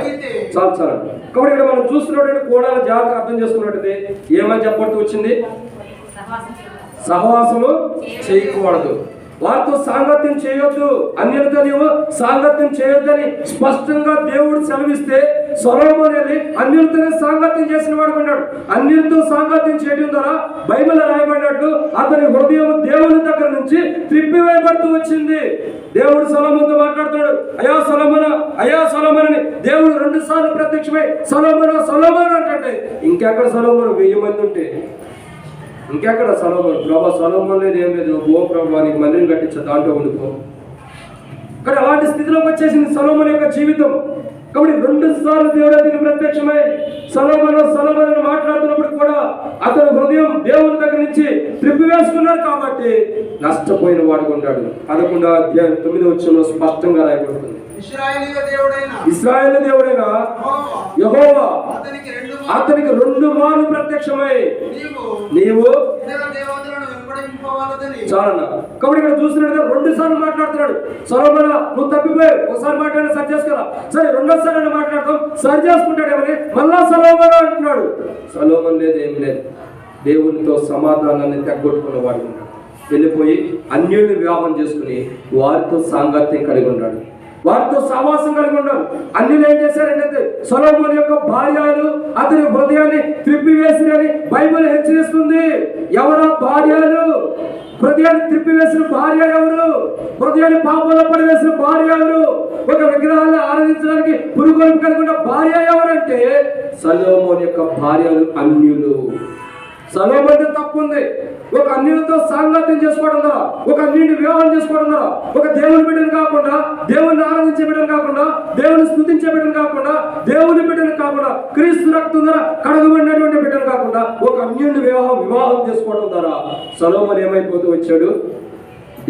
B: అయితే
A: చాలు. కాబట్టి ఇక్కడ మనం చూస్తున్నటువంటి కోణాల జాగ్రత్తగా అర్థం చేసుకున్నట్టయితే ఏమని చెప్పబడుతూ వచ్చింది? సహవాసము చేయకూడదు, వారితో సాంగత్యం చేయొద్దు, అన్యులతో నీవు సాంగత్యం చేయొద్దని స్పష్టంగా దేవుడు సెలవిస్తే సొలొమోను అన్యులతోనే సాంగత్యం చేసిన వాడు ఉన్నాడు. అన్యులతో సాంగత్యం చేయడం ద్వారా బైబిల్ రాయబడినట్టు అతని హృదయం దేవుని దగ్గర నుంచి త్రిప్పివేయబడుతూ వచ్చింది. దేవుడు సొలొమోనుతో మాట్లాడుతున్నాడు. అయా సొలొమోను అని దేవుడు 2 సార్లు ప్రత్యక్షమై సొలొమోను అంటే ఇంకెక్కడ సొలొమోను 1000 మంది ఉంటే ఇంకెక్కడ సొలొమోను? ప్రభా సొలొమోను లేదు, ఏం లేదు, ఓ ప్రభా నీకు మందిరం కట్టించా, దాంట్లో ఉండిపో. కానీ అలాంటి స్థితిలోకి వచ్చేసింది సొలొమోను యొక్క జీవితం. కాబట్టి 2 సార్లు దేవుడు దీన్ని ప్రత్యక్షమై సొలొమోను మాట్లాడుతున్నప్పుడు కూడా అతని హృదయం దేవుని దగ్గర నుంచి త్రిప్పివేసుకున్నాడు కాబట్టి నష్టపోయిన వాడుగా ఉన్నాడు. 11వ అధ్యాయం 9వ వచనంలో స్పష్టంగా రాయబడుతుంది. ఇశ్రాయేలు దేవుడైన యెహోవా అతనికి 2 మార్లు ప్రత్యక్షమై నీవు చాలన్నా. కాబట్టి ఇక్కడ చూస్తున్నాడు 2 సార్లు మాట్లాడుతున్నాడు. సొలొమోను నువ్వు తప్పిపోయి ఒకసారి మాట్లాడి సరి చేసుకురా, సరే 2వ సారి మాట్లాడతాం, సరి చేసుకుంటాడేమని మళ్ళా సొలొమోను అంటున్నాడు. సొలొమోను లేదు, ఏం లేదు, దేవునితో సమాధానాన్ని తెగొట్టుకున్న వాడు ఉన్నాడు. వెళ్ళిపోయి అన్యుల్ని వివాహం చేసుకుని వారితో సాంగత్యం కలిగి ఉన్నాడు, వారితో సహవాసం కలిగి ఉన్నారు. అన్యులు ఏం చేశారంటే సొలొమోను యొక్క భార్యలు అతని హృదయాన్ని త్రిప్పివేసిరని బైబిల్ హెచ్చరిస్తుంది. ఎవరా భార్యలు? హృదయాన్ని త్రిప్పివేసిన భార్య ఎవరు? హృదయాన్ని పాపంలో పడివేసిన భార్య ఎవరు? ఒక విగ్రహాన్ని ఆరాధించడానికి పురుగొల్పు కలిగి ఉన్న భార్య ఎవరంటే సొలొమోను యొక్క భార్యలు అన్యులు. సొలొమోను తప్పు ఉంది. ఒక అన్యులతో సాంగత్యం చేసుకోవడం ద్వారా, ఒక అన్యుడిని వివాహం చేసుకోవడం ద్వారా, ఒక దేవుని బిడ్డను కాకుండా, దేవుని ఆరాధించే బిడ్డను కాకుండా, దేవుని స్తుతించే బిడ్డను కాకుండా, దేవుని బిడ్డను కాకుండా, క్రీస్తు రక్తం ద్వారా కడగబడినటువంటి బిడ్డను కాకుండా ఒక అన్యుడిని వివాహం చేసుకోవడం ద్వారా సొలొమోను ఏమైపోతూ వచ్చాడు?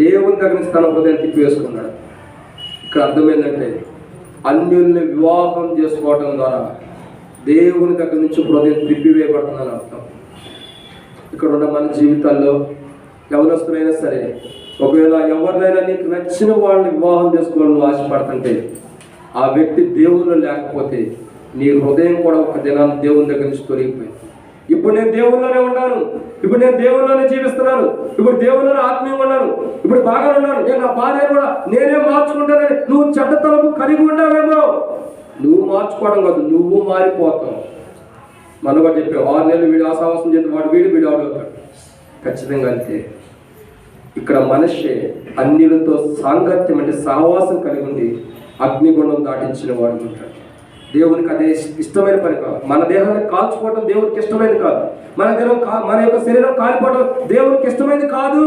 A: దేవుని దగ్గర నుంచి తన హృదయం తిప్పివేసుకున్నాడు. ఇక్కడ అర్థమైందంటే అన్యుల్ని వివాహం చేసుకోవడం ద్వారా దేవుని దగ్గర నుంచి హృదయం తిప్పివేయబడుతుందని అర్థం. ఇక్కడ ఉన్న మన జీవితాల్లో యవనస్తులైనా సరే, ఒకవేళ ఎవరినైనా నీకు నచ్చిన వాళ్ళని వివాహం చేసుకోవాలని ఆశపడుతుంటే ఆ వ్యక్తి దేవుళ్ళు లేకపోతే నీ హృదయం కూడా ఒక దినాన్ని దేవుని దగ్గర నుంచి తొలగిపోయింది. ఇప్పుడు నేను దేవుళ్ళలోనే ఉన్నాను, ఇప్పుడు నేను దేవుళ్ళలోనే జీవిస్తున్నాను, ఇప్పుడు దేవుళ్ళలో ఆత్మీయంగా ఉన్నాను, ఇప్పుడు బాగా ఉన్నాను, నేను నా భార్య కూడా నేనే మార్చుకుంటానని నువ్వు చెడ్డ తలపు కలిగి ఉన్నావేమో. నువ్వు మార్చుకోవడం కాదు, నువ్వు మారిపోతావు. మనం కూడా చెప్పావు 6 నెలలు వీడు ఆశావాసం చేస్తే వీడు అవుతాడు. ఖచ్చితంగా అంతే. ఇక్కడ మనిషి అన్యులతో సాంగత్యం అంటే సహవాసం కలిగి ఉండి అగ్నిగుండం దాటించిన వాడు ఉంటాడు. దేవునికి అదే ఇష్టమైన పని కాదు. మన దేహాన్ని కాల్చుకోవడం దేవునికి ఇష్టమైనది కాదు. మన యొక్క శరీరం కాలిపోవడం దేవునికి ఇష్టమైనది కాదు.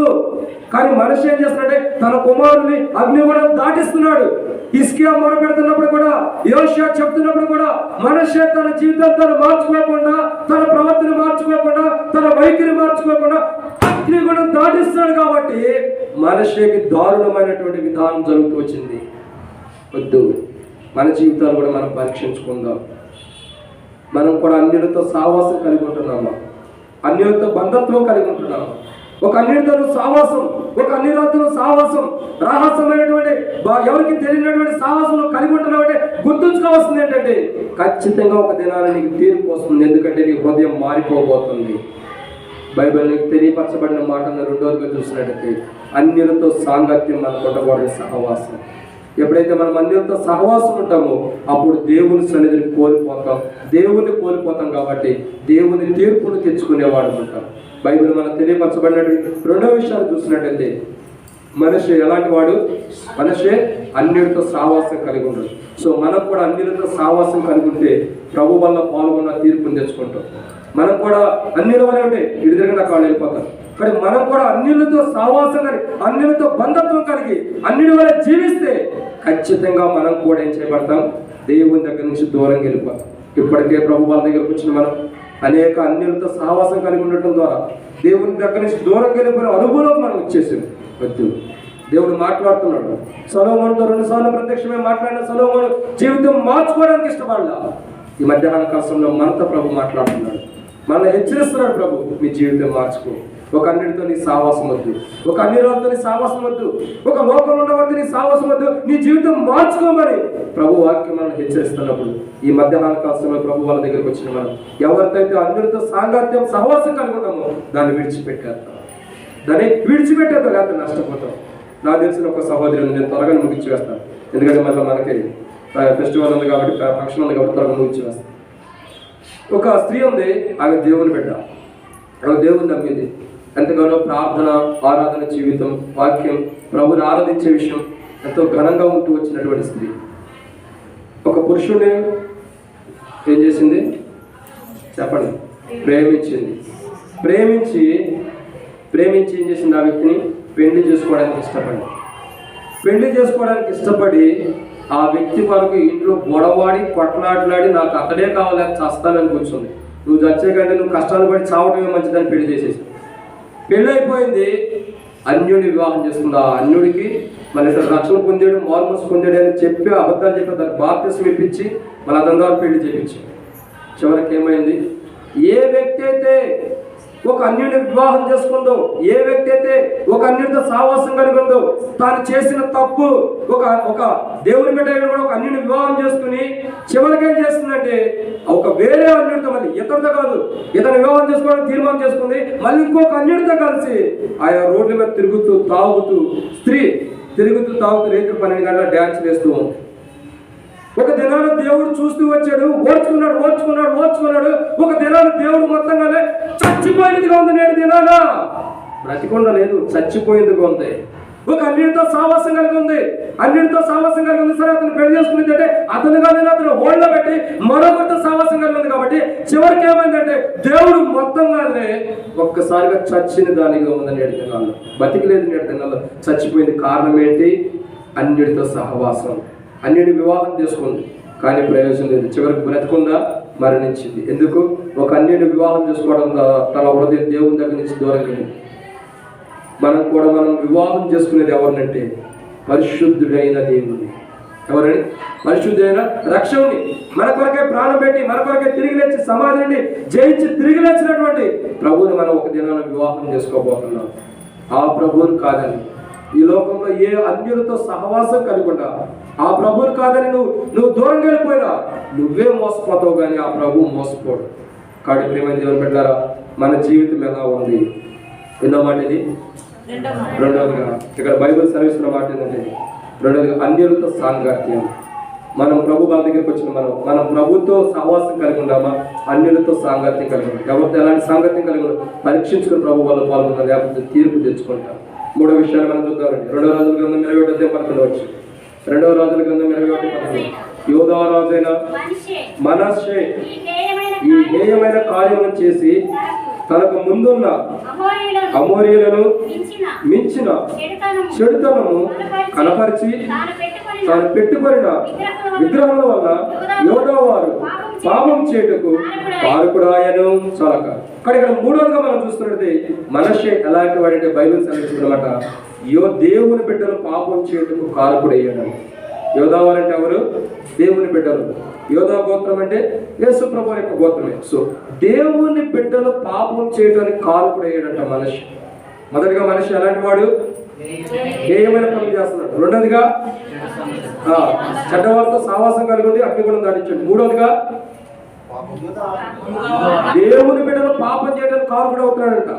A: కానీ మనిషి ఏం చేస్తున్నాడంటే తన కుమారుని అగ్నిగుండం దాటిస్తున్నాడు. హిజ్కియా మొరపెడుతున్నప్పుడు కూడా, యోషియా చెప్తున్నప్పుడు కూడా మనిషి తన జీవితాన్ని మార్చుకోకుండా, తన ప్రవర్తన మార్చుకోకుండా, తన వైఖరి మార్చుకోకుండా అగ్నిగుండం దాటిస్తున్నాడు. కాబట్టి మనిషికి దారుణమైనటువంటి విధానం జరుగుతూ వచ్చింది. వద్దు, మన జీవితాలు కూడా మనం పరీక్షించుకుందాం. మనం కూడా అన్యులతో సహవాసం కలిగి ఉంటున్నామా? అన్యులతో బంధత్వం కలిగి ఉంటున్నామా? ఒక అన్యులతో సహవాసం, ఒక అన్యులతో సహవాసం రహస్యమైనటువంటి ఎవరికి తెలియనటువంటి సహవాసంలో కలిగి ఉంటున్నామంటే గుర్తు గుర్తుంచుకోవాల్సింది ఏంటంటే ఖచ్చితంగా ఒక దినాన్ని నీకు తీర్పు వస్తుంది. ఎందుకంటే నీ హృదయం మారిపోబోతుంది. బైబిల్ నీకు తెలియపరచబడిన మాటను రెండోదిగా చూసినట్టయితే అన్యులతో సాంగత్యం మనకు ఉండకూడని సహవాసం. ఎప్పుడైతే మనం అన్యులతో సహవాసం ఉంటామో అప్పుడు దేవుని సన్నిధిని కోల్పోతాం. దేవుని కోల్పోతాం కాబట్టి దేవుని తీర్పును తెచ్చుకునేవాడు ఉంటాం. బైబిల్ మనకు తెలియపరచబడినటువంటి రెండో విషయాన్ని చూసినట్టయితే మనిషి ఎలాంటి వాడు? మనిషి అన్యులతో సహవాసం కలిగి ఉండదు. సో మనం కూడా అన్యులతో సహవాసం కలిగి ఉంటే ప్రభు వల్ల పాల్గొన్న తీర్పుని తెచ్చుకుంటాం. మనం కూడా అన్యుల వల్ల ఉంటే ఇటు తిరిగి నాకు వాళ్ళు వెళ్ళిపోతాం. కానీ మనం కూడా అన్యులతో సహవాసం కలిగి అన్యులతో బంధత్వం కలిగి అన్యుల వల్ల జీవిస్తే ఖచ్చితంగా మనం కూడా ఏం చేయబడతాం? దేవుని దగ్గర నుంచి దూరంగా వెళ్ళిపోతాం. ఇప్పటికే ప్రభు వాళ్ళ దగ్గరకు వచ్చిన మనం అనేక అన్యులతో సహవాసం కలిగి ఉండటం ద్వారా దేవుని దగ్గర నుంచి దూరంగా వెళ్ళిపోయిన అనుభవం మనం వచ్చేసింది. వద్దు, దేవుడు మాట్లాడుతున్నాడు. సొలొమోనుతో 2 సార్లు ప్రత్యక్షమే మాట్లాడిన సొలొమోను జీవితం మార్చుకోవడానికి ఇష్టపడలా. ఈ మధ్యాహ్న కాలంలో మనతో ప్రభు మాట్లాడుతున్నాడు, మనల్ని హెచ్చరిస్తున్నాడు. ప్రభు, మీ జీవితం మార్చుకో. ఒక అన్నిటితో నీ సావాసం వద్దు, ఒక అన్నిటితో నీ సావాసం వద్దు, ఒక లోకంలో ఉన్నవాడితో నీ సావాసం వద్దు, నీ జీవితం మార్చుకోమని ప్రభు వాక్యం మనల్ని హెచ్చరిస్తున్నప్పుడు ఈ మధ్యాహ్న కాలంలో ప్రభు వాళ్ళ దగ్గరికి వచ్చిన మనం ఎవరితో అయితే అన్నిటితో సాంగత్యం సహవాసం కలుగుతామో దాన్ని విడిచిపెట్టేస్తాం. దాన్ని విడిచిపెట్టేద్దాం, లేకపోతే నష్టపోతాం. నాకు తెలిసిన ఒక సహోదరుని నేను త్వరగా ముగించి వేస్తాను. ఎందుకంటే మళ్ళీ మనకి ఫెస్టివల్ ఉంది కాబట్టి, ఫంక్షన్ ఉంది కాబట్టి త్వరగా ముగించి వేస్తాను. ఒక స్త్రీ ఉంది, ఆమె దేవుని బిడ్డ, ఆమె దేవుని నమ్మింది. ఎంతగానో ప్రార్థన, ఆరాధన జీవితం, వాక్యం, ప్రభుని ఆరాధించే విషయం ఎంతో ఘనంగా ఉంటూ వచ్చినటువంటి స్త్రీ ఒక పురుషుడిని ఏం చేసింది చెప్పండి? ప్రేమించింది. ప్రేమించి ఏం చేసింది? ఆ వ్యక్తిని పెళ్లి చేసుకోవడానికి ఇష్టపడి ఆ వ్యక్తి వరకు ఇంట్లో గొడవాడి కొట్లాట్లాడి నాకు అతడే కావాలి, చస్తానని కూర్చుంది. నువ్వు చచ్చే కంటే నువ్వు కష్టాలు పడి చావటమే మంచిదని పెళ్లి చేసేసి పెళ్ళి అయిపోయింది. అన్యుడిని వివాహం చేసుకుంది. ఆ అన్యుడికి మళ్ళీ రక్షణ పొందాడు, మార్మల్స్ పొందాడు అని చెప్పి అబద్ధాలు చెప్పి దానికి బాప్తిస్మం ఇప్పించి మళ్ళీ అతని ద్వారా పెళ్లి చేయించి చివరికి ఏమైంది? ఏ వ్యక్తి అయితే ఒక అన్యుడిని వివాహం చేసుకుందో, ఏ వ్యక్తి అయితే ఒక అన్యుడితో సావాసం కలిగి ఉందో, తాను చేసిన తప్పు ఒక దేవుని బిడ్డ కూడా ఒక అన్యుడిని వివాహం చేసుకుని చివరికి ఏం చేస్తుందంటే ఒక వేరే అన్యుడితో, మళ్ళీ ఇతరుతో కాదు, ఇతను వివాహం చేసుకోవడానికి తీర్మానం చేసుకుంది. మళ్ళీ ఇంకొక అన్యుడితో కలిసి ఆయా రోడ్ల మీద తిరుగుతూ తాగుతూ రేత్రి 12 గంటల డ్యాన్స్ వేస్తూ ఉంది. ఒక దినాన దేవుడు చూస్తూ వచ్చాడు, ఓర్చుకున్నాడు. ఒక దినాన దేవుడు మొత్తంగానే చచ్చిపోయిందిగా ఉంది. నేడు దినాన బ్రతికొండ లేదు, చచ్చిపోయిందిగా ఉంది. ఒక అన్నిటితో సావాసం కలిగి ఉంది. సరే అతను పెళ్లి చేసుకునేది అంటే అతను కాదని అతను ఓళ్ళలో పెట్టి మరొకరితో సావాసం కలిగి ఉంది. కాబట్టి చివరికి ఏమైందంటే దేవుడు మొత్తంగానే ఒక్కసారిగా చచ్చిన దానిగా ఉంది. నేడు దినాల్లో బతికిలేదు. నేడు దినాల్లో చచ్చిపోయింది. కారణం ఏంటి? అన్నిటితో సహవాసం. అన్నిటి వివాహం చేసుకుంది, కానీ ప్రయోజనం లేదు. చివరికి బ్రతుకుందా? మరణించింది. ఎందుకు? ఒక అన్యుని వివాహం చేసుకోవడం తన హృదయం దేవుని దగ్గర నుంచి దూరంగా. మనం వివాహం చేసుకునేది ఎవరినంటే పరిశుద్ధుడైన దేవుని. ఎవరని? పరిశుద్ధుడైన రక్షకుని. మన కొరకే ప్రాణం పెట్టి మన కొరకే తిరిగి లేచి సమాధిని జయించి తిరిగి లేచినటువంటి ప్రభువుని మనం ఒక దినాన వివాహం చేసుకోబోతున్నాం. ఆ ప్రభువుని కాదని, ఈ లోకంలో ఏ అన్యులతో సహవాసం కలిగికుండా ఆ ప్రభువుని కాదని నువ్వు దూరంగా వెళ్ళిపోయినా నువ్వే మోసపోతావు, కానీ ఆ ప్రభువు మోసపోడు. కాబట్టి ప్రియమైన దేవుని బిడ్డలారా, మన జీవితం ఎలా ఉంది? ఎన్నో మాట ఇది? రెండవదిగా ఇక్కడ బైబిల్ సర్వీస్లో మాట ఏంటంటే రెండవదిగా అన్యులతో సాంగత్యం. మనం ప్రభు వాళ్ళ దగ్గరికి వచ్చిన మనం ప్రభుతో సహవాసం కలిగి ఉందామా? అన్యులతో సాంగత్యం కలిగి ఉంటాం. ఎవరితో ఎలాంటి సాంగత్యం కలిగి ఉంటాం? పరీక్షించుకుని ప్రభు వాళ్ళు పాల్గొంటాం, లేకపోతే తీర్పు తెచ్చుకుంటాం. మూడో విషయాన్ని మనం చూద్దామండి. 2వ రాజుల గ్రంథం 21:11 2వ రాజుల గ్రంథం 21:11 యోధా రాజైన మనష్షే ఈ హేయమైన కార్యము చేసి తనకు ముందున్న అమోరీయులను మించిన చెడుతనము కనపరిచి తాను పెట్టుకొనిన విగ్రహముల వల్ల యోధా వారు పాపం చేయుటకు కారకుడాయను చాలక. కానీ ఇక్కడ మూడవదిగా మనం చూస్తున్నట్టు మనష్షే ఎలాంటి వాడంటే బైబిల్ సెలవిస్తుందన్నమాట. దేవుని బిడ్డలు పాపం చేయుటకు కారకుడయ్యాడు. యోధా వారు అంటే ఎవరు? దేవుని బిడ్డలు. యోధా గోత్రం అంటే యేసు ప్రభు యొక్క గోత్రమే. సో దేవుని బిడ్డలు పాపం చేయడానికి కారకుడయ్యాడంట మనిషి. మొదటిగా మనిషి ఎలాంటి వాడు? హేయమైన పనులు చేస్తున్నాడు. రెండోదిగా చెడ్డవారితో సావాసం కలిగి ఉండి అగ్నిగుండం దాటించాడు. మూడోదిగా దేవుని బిడ్డలు పాపం చేయడానికి కారుకుడు అవుతున్నాడంట.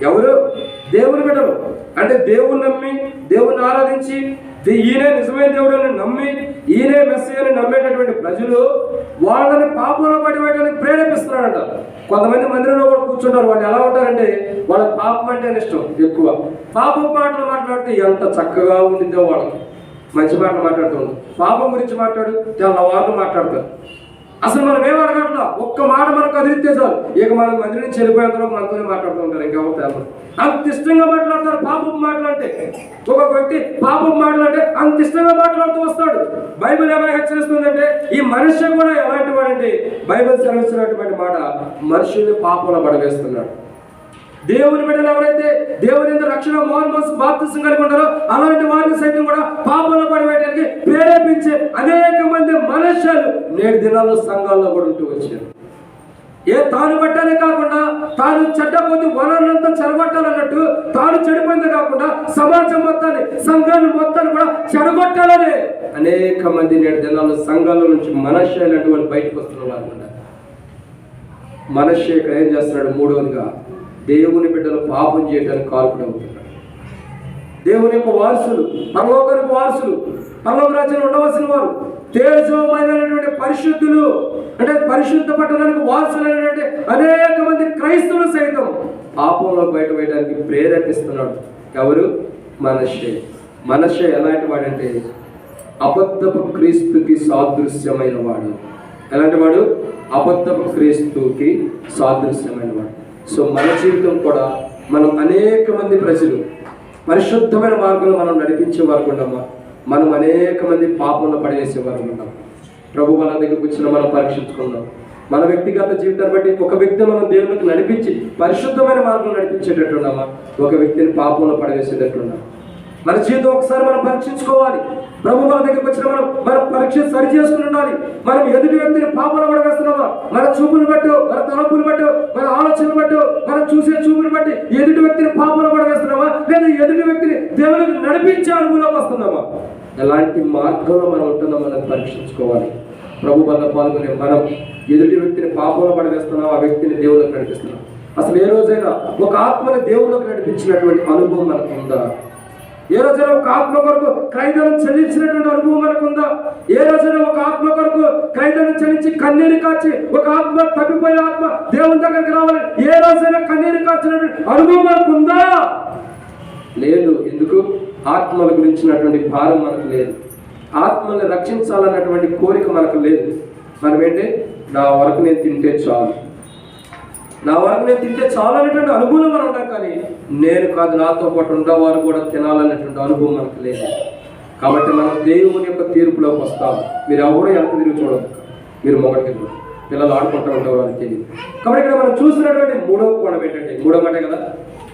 A: ఎవరు? దేవుని బిడ్డలు. అంటే దేవుని నమ్మి దేవుని ఆరాధించి ఈయనే నిజమైన దేవుడు అని నమ్మి ఈయనే మెస్సీ అని నమ్మేటటువంటి ప్రజలు వాళ్ళని పాపంలో పడివేయడానికి ప్రేరేపిస్తున్నాడంట. కొంతమంది మందిరంలో కూడా కూర్చుంటారు. వాళ్ళు ఎలా ఉంటారంటే వాళ్ళ పాపం అంటే ఇష్టం ఎక్కువ. పాపం మాటలు మాట్లాడితే ఎంత చక్కగా ఉండిద్దో వాళ్ళకి. మంచి మాటలు మాట్లాడుతూ ఉంటారు. పాపం గురించి మాట్లాడు తెల్లవారు మాట్లాడతారు. అసలు మనం ఏం అడగట్లా, ఒక్క మాట మనకు కదిలితే చాలు ఇక మనం మంది నుంచి వెళ్ళిపోయిన తర్వాత మనతోనే మాట్లాడుతూ ఉంటారు. ఇంకెవరు అంత ఇష్టంగా మాట్లాడతారు. పాపం మాటలంటే ఒక్కొక్క వ్యక్తి పాపం మాటలంటే అంత ఇష్టంగా మాట్లాడుతూ వస్తాడు. బైబిల్ ఏమైనా హెచ్చరిస్తుందంటే ఈ మనిషి కూడా ఎలాంటి వాడంటే బైబిల్ సెలవిస్తున్నటువంటి మాట మనుషుల్ని పాపంలో పడవేస్తున్నాడు. దేవుని బిడ్డలు ఎవరైతే దేవుని రక్షణ బాప్తిసం కలిగి ఉంటారో అలాంటి వారిని సైతం కూడా పాపంలో పడివేయడానికి ప్రేరేపించే అనేక మంది మనుష్యులు నేటి దినాల్లో సంఘాల్లో కూడా ఉంటూ వచ్చారు. తాను పట్టాలే కాకుండా తాను చెడ్డపోతే వనరులంతా చెడగొట్టాలన్నట్టు తాను చెడిపోయింది కాకుండా సమాజం మొత్తాన్ని సంఘాన్ని మొత్తాన్ని కూడా చెడగొట్టాలనే అనేక మంది నేటి దినాల్లో సంఘాల నుంచి మనుష్యులు లాంటి వాళ్ళు బయటకు వస్తున్న వాళ్ళు ఉన్నారు. మనుష్య ఇక్కడ ఏం చేస్తున్నాడు? మూడవదిగా దేవుని బిడ్డలు పాపం చేయడానికి కాల్పుడు అవుతున్నాడు. దేవుని యొక్క వారసులు, పరలోకానికి వారసులు, పరలోక రాజ్యంలో ఉండవలసిన వారు, తేజోమయమైనటువంటి పరిశుద్ధులు అంటే పరిశుద్ధ పట్టణానికి వారసులైనటువంటి అనేక మంది క్రైస్తవులు సైతం పాపంలో బయట వేయడానికి ప్రేరేపిస్తున్నాడు. ఎవరు? మనష్షే ఎలాంటి వాడంటే అబద్ధపు క్రీస్తుకి సాదృశ్యమైన వాడు. ఎలాంటి వాడు? అబద్ధపు క్రీస్తుకి సాదృశ్యమైన వాడు. సో మన జీవితం కూడా మనం అనేక మంది ప్రజలు పరిశుద్ధమైన మార్గంలో మనం నడిపించే వారు ఉండమ్మా, మనం అనేక మంది పాపంలో పడేసే వారు ఉంటాం. ప్రభు మన దగ్గరకు వచ్చిన మనం పరీక్షించుకుందాం. మన వ్యక్తిగత జీవితాన్ని బట్టి ఒక వ్యక్తి మనం దేవునికి నడిపించి పరిశుద్ధమైన మార్గంలో నడిపించేటట్టున్నామా, ఒక వ్యక్తిని పాపంలో పడవేసేటట్టున్నాం. మన జీవితం ఒకసారి మనం పరీక్షించుకోవాలి. ప్రభు మన దగ్గరకు వచ్చిన మన పరీక్ష సరి చేసుకుని ఉండాలి. మనం ఎదుటి వ్యక్తిని పాపంలో పడవేస్తున్నామా, మన చూపులు బట్టు, మన తలపులు బట్టు, మన ఆలోచనలు బట్టు, మనం చూసే చూపులు బట్టి ఎదుటి వ్యక్తిని పాపంలో పడవేస్తున్నామా, లేదా ఎదుటి వ్యక్తిని దేవునికి నడిపించే అనుభవంలోకి వస్తున్నామా, ఎలాంటి మార్గంలో మనం ఉంటున్నామో మనం పరీక్షించుకోవాలి. ప్రభు వల్ల పాల్గొనే మనం ఎదుటి వ్యక్తిని పాపంలో పడవేస్తున్నాం, ఆ వ్యక్తిని దేవుళ్ళకి నడిపిస్తున్నాం. అసలు ఏ రోజైనా ఒక ఆత్మని దేవుళ్ళకి నడిపించినటువంటి అనుభవం మనకు ఉందా? ఏ రోజైనా ఒక ఆత్మ కొరకు క్రైదనం చెల్లించినటువంటి అనుభవం మనకు ఉందా? ఏ రోజైనా ఒక ఆత్మ కొరకు క్రైదనం చెల్లించి కన్నీరు కాచి ఒక ఆత్మ తప్పిపోయే ఆత్మ దేవుని దగ్గరికి రావాలని ఏ రోజైనా కన్నీరు కాచినటువంటి అనుభవం మనకు ఉందా? లేదు. ఎందుకు? ఆత్మల గురించినటువంటి భారం మనకు లేదు. ఆత్మల్ని రక్షించాలన్నటువంటి కోరిక మనకు లేదు. మనం ఏంటి? నా వరకు నేను తింటే చాలు, నా వరకు నేను తింటే చాలు అనేటువంటి అనుభవం మనం ఉంటాం. కానీ నేను కాదు, నాతో పాటు ఉండేవారు కూడా తినాలనేటువంటి అనుభవం మనకు లేదు. కాబట్టి మనం దేవుని యొక్క తీర్పులోకి వస్తాము. మీరు ఎవరో ఎంత తిరిగి చూడదు, మీరు మొదటికి చూడండి. పిల్లలు ఆడుకుంటూ ఉంటారు, వాళ్ళకి తెలియదు. కాబట్టి ఇక్కడ మనం చూసినటువంటి మూడవ కోణం ఏంటంటే, మూడవ మాట కదా,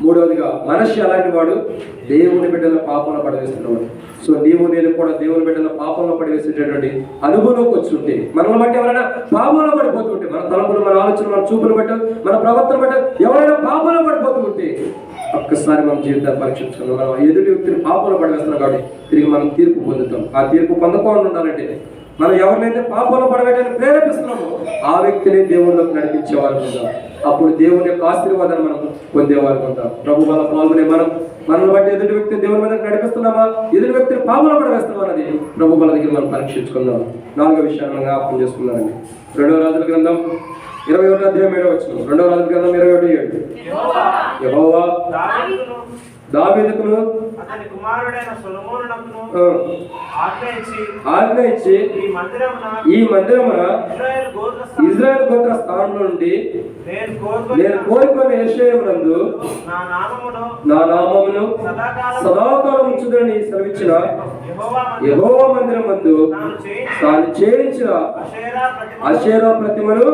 A: మూడవదిగా మనిషి అలాంటి వాడు దేవుని బిడ్డల పాపంలో పడవేస్తున్నవాడు. సో నీవు నేను కూడా దేవుని బిడ్డల పాపంలో పడవేసేటటువంటి అనుభవంలోకి వచ్చుంటే, మనల్ని బట్టి ఎవరైనా పాపంలో పడిపోతుంటే, మన తలపులు, మన ఆలోచన, మన చూపులు బట్టి, మన ప్రవర్తన బట్టి ఎవరైనా పాపంలో పడిపోతుంటే ఒక్కసారి మన జీవితాన్ని పరీక్షించుకున్నాం. మనం ఎదుటి వ్యక్తిని పాపంలో పడవేస్తున్నాం కాబట్టి తిరిగి మనం తీర్పు పొందుతాం. ఆ తీర్పు పొందకుండా ఉండాలంటే మనం ఎవరినైతే పాపంలో పడవేయడానికి ప్రేరేపిస్తున్నామో ఆ వ్యక్తిని దేవుళ్ళకి నడిపించేవారు ఉంటాం. అప్పుడు దేవుని యొక్క ఆశీర్వాదాన్ని మనం పొందేవారు ఉంటాం. ప్రభు వల్ల పాల్గొనే మనల్ని బట్టి ఎదుటి వ్యక్తిని దేవుని మీద నడిపిస్తున్నామా, ఎదుటి వ్యక్తిని పాపంలో పడవేస్తున్నామా అనేది ప్రభు వల్ల దగ్గర మనం పరీక్షించుకుందాం. నాలుగో విషయాన్ని జ్ఞాపకం చేసుకున్నామండి. 2వ రాజుల గ్రంథం 21వ అధ్యాయం 7వ వచనం. 2వ రాజుల గ్రంథం 21:7. యెహోవా దావీదుకును
B: అతని కుమారుడైన సొలొమోనునకును
A: ఆజ్ఞయించి ఈ మందిరమున ఇజ్రాయేలు గోత్ర స్థానంలో నుండి నేను కోరుకునే యెరూషలేమునందు నా నామమును సదాకాలం ఉంచుదని సెలవిచ్చిన యెహోవా మందిరమందు తాను చేయించిన అషేరా ప్రతిమను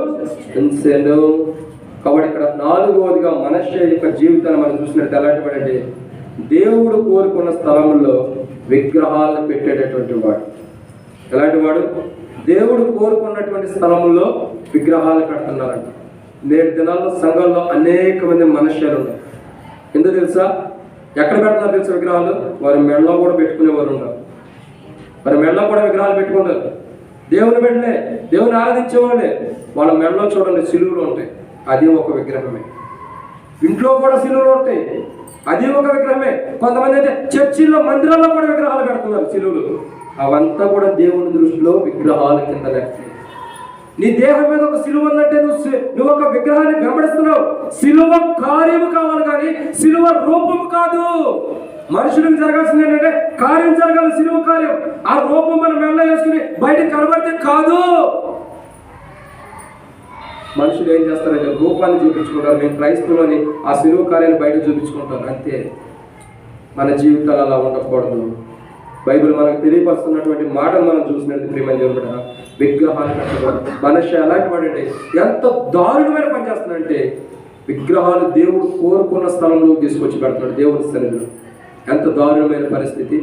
A: ఉంచెను. కాబట్టి ఇక్కడ 4వదిగా మనష్షే యొక్క జీవితాన్ని మనం చూసినట్టు ఎలాంటి దేవుడు కోరుకున్న స్థలంలో విగ్రహాలను పెట్టేటటువంటి వాడు. ఎలాంటి వాడు? దేవుడు కోరుకున్నటువంటి స్థలంలో విగ్రహాలు పెడుతున్నారంట. నేటి దినాల్లో సంఘంలో అనేక మంది మనుష్యులు ఉన్నారు. ఎందుకు తెలుసా? ఎక్కడ పెడుతున్నారు తెలుసు విగ్రహాలు? వారి మెడలో కూడా పెట్టుకునేవారు ఉన్నారు. వారి మెడలో కూడా విగ్రహాలు పెట్టుకుంటారు. దేవుని బిడ్డలే, దేవుని ఆరాధించేవాళ్ళే, వాళ్ళ మెడలో చూడండి సిలువలు ఉంటాయి, అది ఒక విగ్రహమే. ఇంట్లో కూడా సిలువలు ఉంటాయి, అది ఒక విగ్రహమే. కొంతమంది అయితే చర్చిల్లో, మందిరాల్లో కూడా విగ్రహాలు పెడుతున్నారు సిలువలు. అవంతా కూడా దేవుని దృష్టిలో విగ్రహాల కింద లెక్క. నీ దేహం మీద ఒక సిలువ ఉందంటే నువ్వు ఒక విగ్రహాన్ని వెంబడిస్తున్నావు. సిలువ కార్యము కావాలి కానీ సిలువ రూపము కాదు. మనుషులకు జరగాల్సింది ఏంటంటే కార్యం జరగాలి, సిలువ కార్యం. ఆ రూపం మనం మెల్ల వేసుకుని బయటకు కనబడితే కాదు. మనుషులు ఏం చేస్తారంటే రూపాన్ని చూపించుకుంటారు. నేను క్రైస్తవులని ఆ సిలువ కార్యాన్ని బయట చూపించుకుంటాను అంతే. మన జీవితాలు అలా ఉండకూడదు. బైబిల్ మనకు తెలియపరుస్తున్నటువంటి మాటలు మనం చూసినట్టు ప్రియమైన దేవుడు, విగ్రహాలు కట్టకూడదు. మనిషి ఎలాంటి వాడంటే ఎంత దారుణమైన పని చేస్తున్నాడంటే విగ్రహాలు దేవుడు కోరుకున్న స్థలంలో తీసుకొచ్చి పెడుతున్నాడు. దేవుని సన్నిధిలో ఎంత దారుణమైన పరిస్థితి.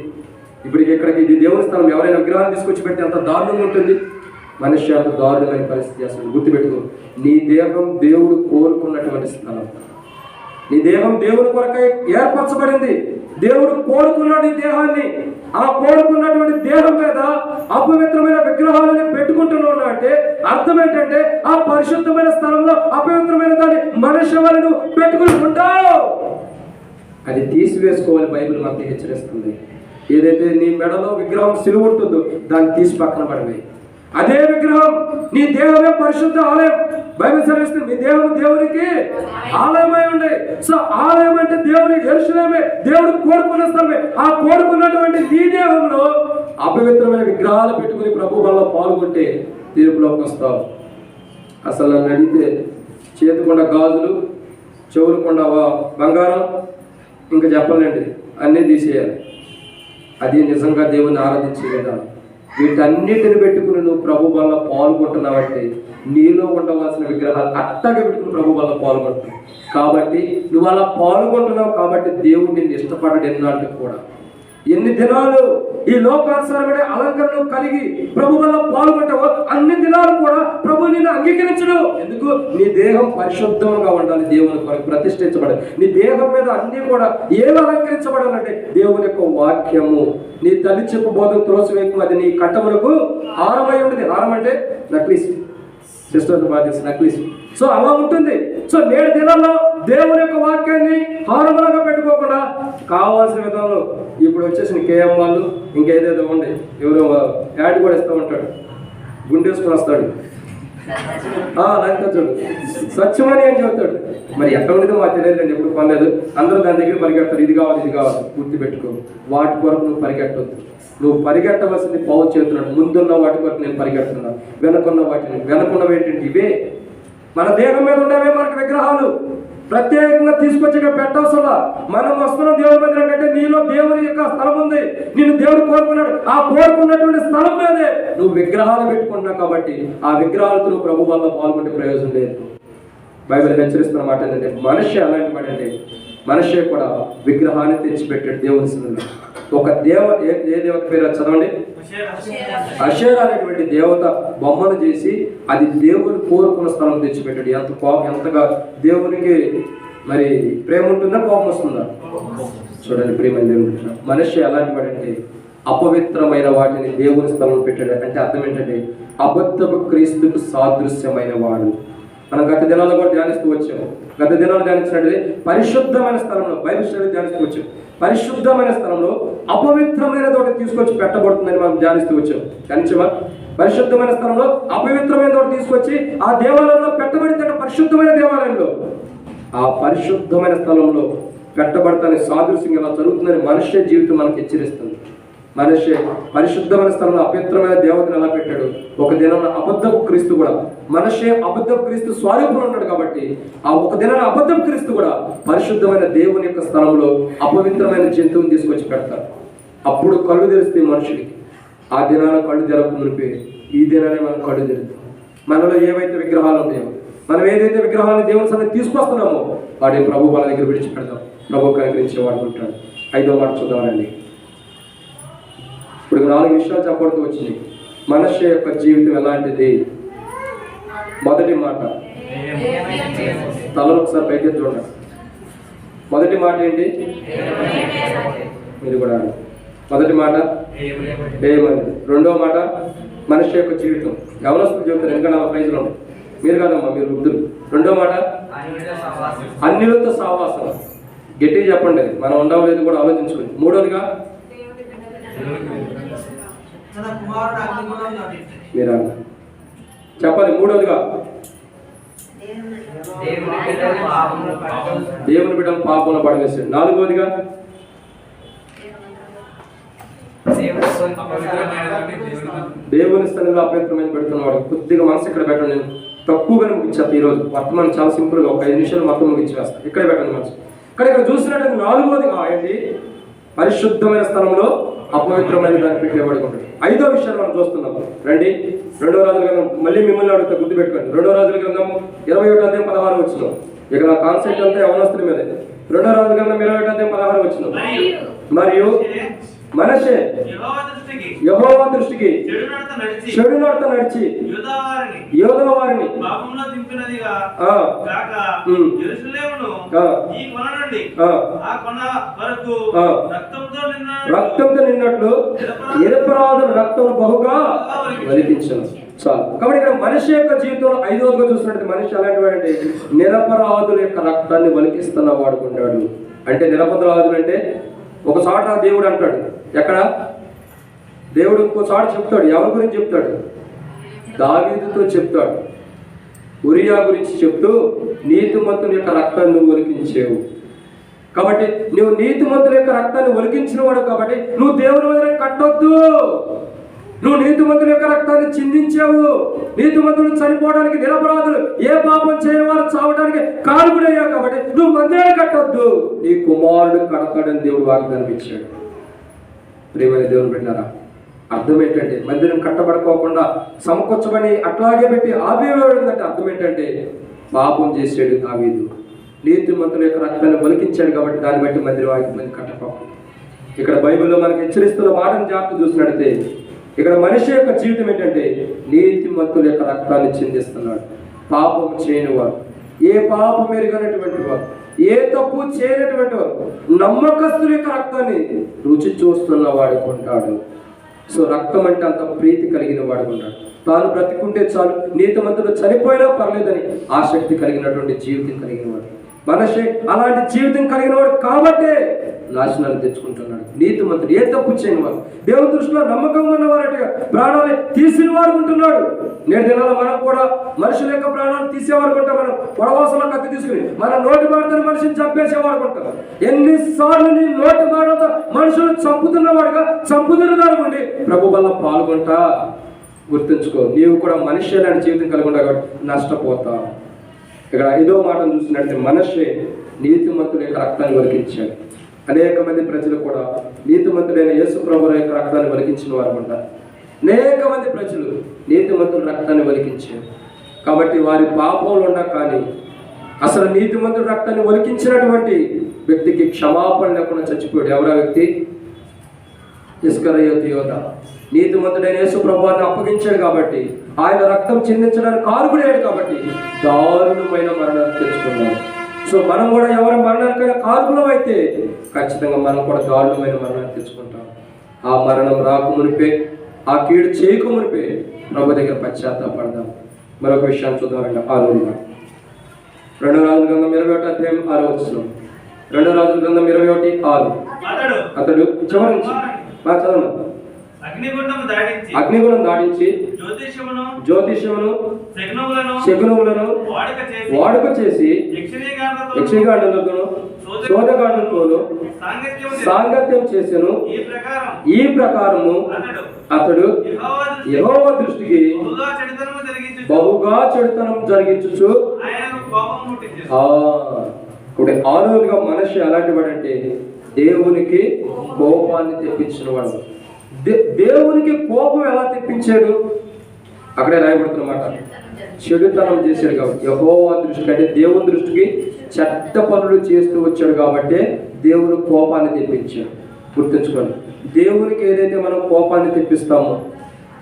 A: ఇప్పుడు ఇక్కడికి ఇది దేవుని స్థలం, ఎవరైనా విగ్రహాన్ని తీసుకొచ్చి పెడితే ఎంత దారుణంగా ఉంటుంది. మనిషి అంత దారుణమైన పరిస్థితి చేస్తాడు. గుర్తుపెట్టుకో, నీ దేహం దేవుడు కోరుకున్నటువంటి స్థలం. నీ దేహం దేవుని కొరకై ఏర్పరచబడింది. దేవుడు కోరుకున్నాడు ఈ దేహాన్ని. ఆ కోరుకున్నటువంటి దేహం మీద అపవిత్రమైన విగ్రహాలని పెట్టుకుంటున్నావు అంటే అర్థం ఏంటంటే ఆ పరిశుద్ధమైన స్థలంలో అపవిత్రమైన దాన్ని మనిషి వాళ్ళను పెట్టుకుని ఉంటావు. అది తీసివేసుకోవాలి. బైబిల్ మనకి హెచ్చరిస్తుంది. ఏదైతే నీ మెడలో విగ్రహం సిలువ ఉంటుందో దాన్ని తీసి పక్కన పడవే. అదే విగ్రహం నీ దేహమే పరిశుద్ధ ఆలయం. బైబిల్ సెలవిస్తుంది మీ దేహం దేవునికి ఆలయమై ఉండే. సో ఆలయం అంటే దేవుని యెరూషలేమే, దేవుడు కోరుకున్న స్థలమే. ఆ కోరుకున్నటువంటి నీ దేహంలో అపవిత్రమైన విగ్రహాలు పెట్టుకుని ప్రభు వల్ల పాల్గొంటే తీర్పులోకి వస్తావు. అసలు నన్ను అడిగితే చేతికొండ గాజులు, చెవులకొండ బంగారం, ఇంకా చెప్పలేండి, అన్నీ తీసేయాలి. అది నిజంగా దేవుని ఆరాధించే విధానం. వీటన్నిటిని పెట్టుకుని నువ్వు ప్రభు వల్ల పాల్గొంటున్నావంటే నీలో ఉండవలసిన విగ్రహాలు అట్టగా పెట్టుకుని ప్రభు వల్ల పాల్గొంటున్నావు. కాబట్టి నువ్వు అలా పాల్గొంటున్నావు కాబట్టి దేవుడు నిన్ను ఇష్టపడడు. ఎన్నాళ్ళకి కూడా ఎన్ని దినాలు ఈ లోకానుసారమైన అలంకరణ కలిగి ప్రభు వల్ల పాల్గొంటావో అన్ని దినాలు కూడా ప్రభు నిన్ను అంగీకరించడు. ఎందుకు? నీ దేహం పరిశుద్ధంగా ఉండాలి, దేవుని కొరకు ప్రతిష్ఠించబడాలి. నీ దేహం మీద అన్ని కూడా ఏమి అలంకరించబడాలంటే దేవుని యొక్క వాక్యము. నీ తల్లి చెప్పు బోధం త్రోసివేయకు, అది నీ కంఠములకు హారమై ఉంటుంది. హారం అంటే నక్లీస్, సిస్టర్ బాధ్యత నక్లీస్. సో అలా ఉంటుంది. సో నేడు దినాల్లో దేవుని యొక్క వాక్యాన్ని హారములాగా పెట్టుకోకుండా కావాల్సిన విధంలో ఇప్పుడు వచ్చేసిన కేఎం వాళ్ళు ఇంకేదేదో ఉండే ఎవరో యాడ్ కూడా ఇస్తూ ఉంటాడు, గుండేసుకొని వస్తాడు, చూడు స్వచ్ఛమని అని చెబుతాడు. మరి ఎక్కడ ఉండేదో మాకు తెలియదండి, ఎప్పుడు పర్లేదు. అందరూ దాని దగ్గర పరిగెడతారు, ఇది కావాలి ఇది కావాలి. గుర్తు పెట్టుకో, వాటి కొరకు నువ్వు పరిగెట్టవద్దు. నువ్వు పరిగెట్టవలసింది పౌలు చేస్తున్నాడు. ముందున్న వాటి కొరకు నేను పరిగెడుతున్నాను, వెనకున్నవి ఏంటంటే ఇవే. మన దేహం మీద ఉండేవే మనకు విగ్రహాలు. ప్రత్యేకంగా తీసుకొచ్చి పెట్టవసలా. మనం వస్తున్న దేవుని మందిరం కంటే నీలో దేవుని యొక్క స్థలం ఉంది. నిన్ను దేవుడు కోరుకున్నాడు. ఆ కోరుకున్నటువంటి స్థలం మీదే నువ్వు విగ్రహాలు పెట్టుకుంటున్నావు. కాబట్టి ఆ విగ్రహాలతో నువ్వు ప్రభు వల్ల పాల్గొంటే ప్రయోజనం లేదు. బైబిల్ హెచ్చరిస్తున్న మాట ఏంటంటే మనిషి అలాంటి మాట అంటే మనిషి కూడా విగ్రహాన్ని తెచ్చిపెట్టాడు దేవుని సన్నిధిలో. ఒక ఏ దేవత పేరు చదవండి, అషేరా అనేటువంటి దేవత బొమ్మను చేసి అది దేవుని కోరుకున్న స్థలం తెచ్చిపెట్టాడు. ఎంతగా దేవునికి మరి ప్రేమ ఉంటుందా, కోపం వస్తుందా? చూడండి ప్రేమ దేవుడు. మనిషి ఎలాంటి వాడంటే అపవిత్రమైన వాటిని దేవుని స్థలంలో పెట్టాడు. అంటే అర్థం ఏంటంటే అబద్ధపు క్రీస్తుకు సాదృశ్యమైన వాడు. మనం గత దినాల్లో కూడా ధ్యానిస్తూ వచ్చాము. గత దినాలు ధ్యానించినట్టు పరిశుద్ధమైన స్థలంలో బైబిల్ స్టడీ ధ్యానిస్తూ వచ్చాం. పరిశుద్ధమైన స్థలంలో అపవిత్రమైన ఒకటి తీసుకొచ్చి పెట్టబడుతుందని మనం ధ్యానిస్తూ వచ్చాం. ధ్యానించమా? పరిశుద్ధమైన స్థలంలో అపవిత్రమైన ఒకటి తీసుకొచ్చి ఆ దేవాలయంలో పెట్టబడితే పరిశుద్ధమైన దేవాలయంలో ఆ పరిశుద్ధమైన స్థలంలో పెట్టబడతాని సాదృశ్యంగా ఎలా జరుగుతుందని మనుష్య జీవితం మనకు హెచ్చరిస్తుంది. మనిషి పరిశుద్ధమైన స్థలంలో అపవిత్రమైన దేవతను ఎలా పెట్టాడు? ఒక దినాన అబద్ధపు క్రీస్తు కూడా, మనిషి అబద్ధపు క్రీస్తు స్వరూపంలో ఉన్నాడు కాబట్టి ఆ ఒక దినాన అబద్ధపు క్రీస్తు కూడా పరిశుద్ధమైన దేవుని యొక్క స్థలంలో అపవిత్రమైన జంతువుని తీసుకొచ్చి పెడతారు. అప్పుడు కళ్ళు తెరిస్తే మనుషుడికి ఆ దినాన కళ్ళు తెరపు ఈ దినానే మనం కళ్ళు తెరుతాం. మనలో ఏవైతే విగ్రహాలు ఉన్నాయో, మనం ఏదైతే విగ్రహాలను దేవుని సన్నిధికి తీసుకొస్తున్నామో వాటిని ప్రభు వాళ్ళ దగ్గర విడిచిపెడతాం. ప్రభు కనికరించే వాడు ఉంటాడు. 5వ మాట చూద్దామండి. ఇప్పుడు 4 విషయాలు చెప్పబడుతూ వచ్చినాయి. మనిషి యొక్క జీవితం ఎలాంటిది? మొదటి మాట, తలను ఒకసారి పైకి చూడండి. మొదటి మాట ఏంటి? మీరు కూడా అడగండి. మొదటి మాట ఏమైంది? రెండో మాట మనిషి యొక్క జీవితం. యవనస్తులు చెబుతారు, ఎందుకంటే ఆ ప్రైజ్లో ఉన్నాయి. మీరు కాదమ్మా, మీరు వృద్ధులు. రెండో మాట అన్యులతో సహవాసం. గట్టిగా చెప్పండి, మనం ఉండవు లేదు కూడా ఆలోచించుకోండి. మూడోదిగా మీరు చెప్పాలి. మూడోదిగా దేవుని బిడ్డను పాపంలో పడవేశాడు. నాలుగోదిగా దేవుని స్థలంలో అపవిత్రమైన పెడుతున్నవాడు. కొద్దిగా మనసు ఇక్కడ పెట్టండి. నేను తక్కువగానే ముగించేస్తాను ఈరోజు. వర్తమానం చాలా సింపుల్గా ఒక 5 నిమిషాలు మొత్తం ముగించేస్తాను. ఇక్కడే పెట్టండి మనసు. ఇక్కడ చూసినట్టు నాలుగోదిగా ఏంటి? పరిశుద్ధమైన స్థలంలో అపవిత్రమైన దాన్ని పెట్టేవాడు. ఐదో విషయాన్ని మనం చూస్తున్నాం. రండి, 2వ రాజుల గ్రంథం. మళ్ళీ మిమ్మల్ని అడుగుతా, గుర్తు పెట్టుకోండి. 2వ రాజుల గ్రంథం 21:16 వచ్చినాం. ఇక నా కాన్సెప్ట్ అంతా యవనస్తుల మీద. 2వ రాజుల గ్రంథం 21:16 వచ్చినాం. మరియు మనషే యెహోవా దృష్టికి చెడు నడత నడిచి యూదా వారిని రక్తంతో నిన్నట్లు నిరపరాధుల రక్తం బహుగా వలికించను. చాలు. కాబట్టి ఇక్కడ మనిషి యొక్క జీవితంలో 5వదిగా చూసినట్టు మనిషి అలాంటి వాడంటే నిరపరాధుల యొక్క రక్తాన్ని వలికిస్తున్న వాడుకుంటాడు. అంటే నిరపరాధులు అంటే ఒకసాట దేవుడు అంటాడు. ఎక్కడ? దేవుడు ఇంకోసారి చెప్తాడు. ఎవరి గురించి చెప్తాడు? దావీదుతో చెప్తాడు. ఉరియా గురించి చెప్తూ నీతిమంతుని యొక్క రక్తాన్ని నువ్వు ఒలికించేవు కాబట్టి, నువ్వు నీతిమంతుల యొక్క రక్తాన్ని ఒలికించిన వాడు కాబట్టి నువ్వు దేవుని మీద కట్టొద్దు. నువ్వు నీతిమంతుల యొక్క రక్తాన్ని చిందించావు. నీతిమంతులు చనిపోవడానికి, నిరపరాధులు ఏ పాపం చేయవారు చావడానికి కారణమయ్యావు కాబట్టి నువ్వు మందిరాన్ని కట్టొద్దు. నీ కుమారుడు కడతాడని దేవుడు వాగ్దానం ఇచ్చాడు. ప్రియమైన దేవుని బిడ్డలారా, అర్థం ఏంటంటే మందిరం కట్టబడుకోకుండా సమకూర్చబడి అట్లాగే పెట్టి ఆపేవాడంటే అర్థం ఏంటంటే పాపం చేసాడు దావీదు. నీతిమంతుల యొక్క రక్తాన్ని ఒలికించాడు కాబట్టి దాన్ని బట్టి మందిరం మంది కట్టకపోతుంది. ఇక్కడ బైబిల్లో మనకు హెచ్చరిస్తున్న మాటను జాగ్రత్త చూసినట్లయితే ఇక్కడ మనిషి యొక్క జీవితం ఏంటంటే నీతిమంతుల యొక్క రక్తాన్ని చిందిస్తున్నాడు. పాపం చేయని వారు, ఏ పాపం ఎరుగనటువంటి వారు, ఏ తప్పు చేయనటువంటి వారు, నమ్మకస్తుల యొక్క రక్తాన్ని రుచి చూస్తున్న వాడుకుంటాడు. సో రక్తం అంటే అంత ప్రీతి కలిగిన వాడుకుంటాడు. తాను బ్రతికుంటే చాలు, నీతిమంతులు చనిపోయినా పర్లేదని ఆసక్తి కలిగినటువంటి జీవితం కలిగిన వాడు. మనిషి అలాంటి జీవితం కలిగిన వాడు కాబట్టే నాశనాన్ని తెచ్చుకుంటున్నాడు. నీతిమంతుడు ఏ తప్పు చేయని వాడు, దేవుని దృష్టిలో నమ్మకంగా ఉన్నవారట్టుగా ప్రాణాలు తీసిన వాడు ఉంటున్నాడు. నేటి దినాల్లో మనం కూడా మనుషుల యొక్క ప్రాణాలు తీసేవాడుకుంటాం. మనం పొడవాసంలో కత్తి తీసుకుని మన నోటి మాటతో మనిషిని చంపేసేవాడుకుంటాం. ఎన్నిసార్లు నీ నోటి మాటతో మనుషులు చంపుతున్నవాడుగా చంపుతున్నదాని ఉండి ప్రభు వల్ల పాల్గొంటా. గుర్తుంచుకో, నీవు కూడా మనిషి లాంటి జీవితం కలిగి ఉండగా నష్టపోతావు. ఇక్కడ 5వ మాటను చూసినట్టు మనిషి నీతిమంతుల యొక్క రక్తాన్ని ఒలికించాడు. అనేక మంది ప్రజలు కూడా నీతిమంతుడైన యేసు ప్రభువు యొక్క రక్తాన్ని ఒలికించిన వారు ఉంటారు. అనేక మంది ప్రజలు నీతిమంతుల రక్తాన్ని ఒలికించారు కాబట్టి వారి పాపంలో ఉన్నా కానీ అసలు నీతిమంతుల రక్తాన్ని ఒలికించినటువంటి వ్యక్తికి క్షమాపణ లేకుండా చచ్చిపోయాడు. ఎవరా వ్యక్తి? ఇస్కరియోతు యోధ. నీతిమంతుడైన యేసు ప్రభువుని అప్పగించాడు కాబట్టి, ఆయన రక్తం చిందించడానికి కారకుడయ్యాడు కాబట్టి దారుణమైన మరణాన్ని తెచ్చుకున్నాడు. సో మనం కూడా ఎవరి మరణానికైనా కారకులం అయితే ఖచ్చితంగా మనం కూడా దారుణమైన మరణాన్ని తెచ్చుకుంటాం. ఆ మరణం రాకమునిపే, ఆ కీడు చేయకమునిపే ప్రభు దగ్గర పశ్చాత్తాపడదాం. మరొక విషయాన్ని చూద్దామంటే 6వ 2వ రాజుల గ్రంథం 21:6 2వ రాజుల గ్రంథం 21:6 అతడు చివరి నుంచి చదవండి. అగ్నిగుణం దాడించి జ్యోతిష్యమును శకునములను వాడుక చేసి యక్షగాండలతోనూ శోధగాండలతోనూ సాంగత్యం చేసెను. ఈ ప్రకారము అతడు యెహోవా దృష్టికి బహుగా చెడుతనం జరిగించుచు. ఇప్పుడు 6వదిగా మనిషి అలాంటి వాడంటే దేవునికి కోపాన్ని తెప్పించిన వాడు. దేవునికి కోపం ఎలా తెప్పించాడు? అక్కడే రాయబడుతున్నమాట. చెడుతనం చేశాడు కాబట్టి, యెహోవా దృష్టికి అంటే దేవుని దృష్టికి చెడ్డ పనులు చేస్తూ వచ్చాడు కాబట్టి దేవుని కోపాన్ని తెప్పించాడు. గుర్తుంచుకోండి, దేవునికి ఏదైతే మనం కోపాన్ని తెప్పిస్తామో,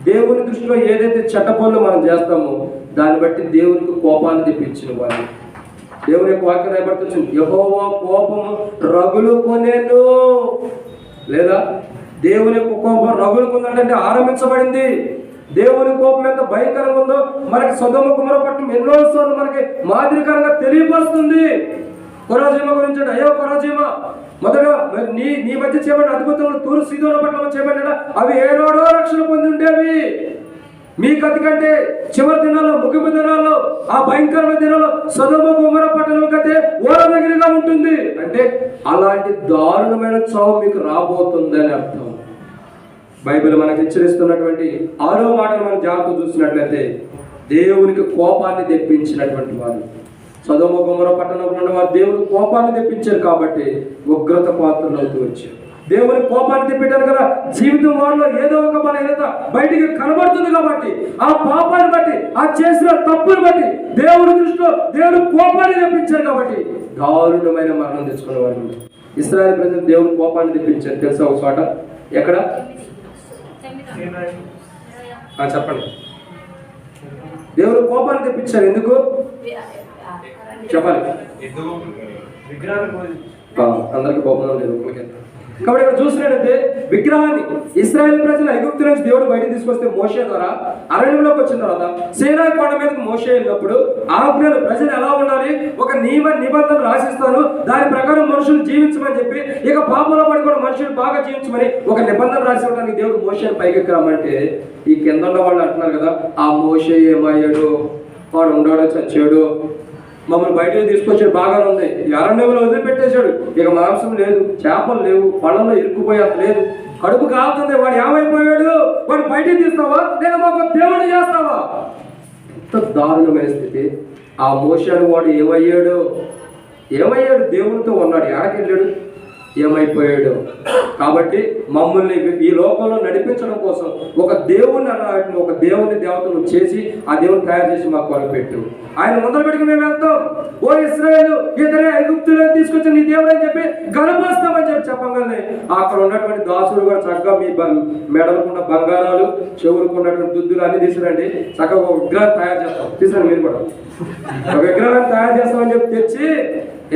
A: దేవుని దృష్టిలో ఏదైతే చెడ్డ పనులు మనం చేస్తామో దాన్ని బట్టి దేవునికి కోపాన్ని తెప్పించిన వాడు. దేవుని యొక్క వాక్యం రాయబడుతుంది, యెహోవా కోపము రగులు కొనేను. లేదా దేవుని యొక్క కోపం రగులు కొందంటే ఆరంభించబడింది. దేవుని కోపం ఎంత భయంకరంగా ఉందో మనకి సొదొమ గుమొర్రా పట్టణం ఎన్నోసార్లు మనకి మాదిరికరంగా తెలియపరుస్తుంది. కొరాజీమ గురించి, అయ్యో కొరాజీమ, మొదట నీ మధ్య చేయబడిన అద్భుతంలో తూరు సీదోన పట్టణంలో చేయబడిన అవి ఏనాడో రక్షణ పొంది ఉండేవి. మీ గతి కంటే చివరి దినాల్లో, ముగింపు దినాల్లో, ఆ భయంకరమైన దినాల్లో సొదొమ గుమొర్రా పట్టణం కతే ఓడ దగ్గరగా ఉంటుంది. అంటే అలాంటి దారుణమైన చావు మీకు రాబోతుంది అని అర్థం. బైబిల్ మనకు హెచ్చరిస్తున్నటువంటి 6వ మాటను మనం జాగ్రత్త చూసినట్లయితే, దేవునికి కోపాన్ని తెప్పించినటువంటి వారు. సొదొమ గొమొర్రా పట్టణంలో ఉన్న వారు దేవునికి కోపాన్ని తెప్పించారు కాబట్టి ఉగ్రత పాత్రలు అవుతూ వచ్చారు. దేవుని కోపాన్ని తెప్పించారు కదా, జీవితం వారిలో ఏదో ఒక బలహీనత బయటికి కనబడుతుంది కాబట్టి, ఆ పాపాన్ని బట్టి, ఆ చేసిన తప్పుని బట్టి దేవుని దృష్టిలో దేవుని కోపాన్ని తెప్పించారు కాబట్టి దారుణమైన మరణం తెచ్చుకున్న వారు. ఇశ్రాయేలు ప్రజలు దేవుని కోపాన్ని తెప్పించారు. తెలుసా ఒక చోట ఎక్కడ? చెప్పండి. దేవుని కోపాన్ని తెప్పించారు. ఎందుకు చెప్పాలి? అందరికి కోపం లేదు. కాబట్టి ఇక్కడ చూసినట్లయితే విగ్రహాన్ని ఇశ్రాయేలు ప్రజలు ఐగుప్తు నుంచి దేవుడు బయటకు తీసుకొస్తే మోషే ద్వారా అరణ్యంలోకి వచ్చిన తర్వాత సీనాయి కొండ మీదకి మోషే వెళ్ళినప్పుడు ఆజ్ఞలు ప్రజలు ఎలా ఉండాలి, ఒక నిబంధన రాసిస్తాను, దాని ప్రకారం మనుషులు జీవించమని చెప్పి, ఇక పాపంలో పడుకున్న మనుషులు బాగా జీవించమని ఒక నిబంధన రాసి ఇవ్వడానికి దేవుడు మోషేని పైకి రమ్మంటే, ఈ కింద ఉన్న వాళ్ళు అంటున్నారు కదా, ఆ మోషే ఏమయ్యాడు, వాడు ఉన్నాడో చచ్చాడు, మమ్మల్ని బయటకు తీసుకొచ్చాడు, బాగానే ఉంది, అరణ్యంలో వదిలిపెట్టేశాడు, ఇక మాంసం లేదు, చేపలు లేవు, పళ్ళలో ఇరుక్కుపోయేంత లేదు, కడుపు కాలుతుంది, వాడు ఏమైపోయాడు, వాడు బయటకు తీస్తావా లేదా మాకు దేవుడు చేస్తావా? ఎంత దారుణమైన స్థితి. ఆ మోషేను వాడు ఏమయ్యాడు? దేవునితో ఉన్నాడు, ఎక్కడికెళ్ళాడు? ఏమైపోయాడు? కాబట్టి మమ్మల్ని ఈ లోకంలో నడిపించడం కోసం ఒక దేవుని అన్నట్టు, ఒక దేవుని దేవతను చేసి ఆ దేవుని తయారు చేసి మాకు కొలపెట్టు, ఆయన ముందర పెట్టుకుని మేము వెళ్తాం, ఓ ఇశ్రాయేలు ఇతరే ఐగుప్తులో తీసుకొచ్చి నీ దేవుడు అని చెప్పి గర్భస్తామని చెప్పగానే అక్కడ ఉన్నటువంటి దాసుడు కూడా చక్కగా మీ మెడలకున్న బంగారాలు, చెవులకున్నటువంటి దుద్దులు అన్ని తీసుకురండి, చక్కగా ఒక విగ్రహం తయారు చేస్తాం, తీసుకురండి మీరు కూడా ఒక విగ్రహాన్ని తయారు చేస్తామని చెప్పి తెచ్చి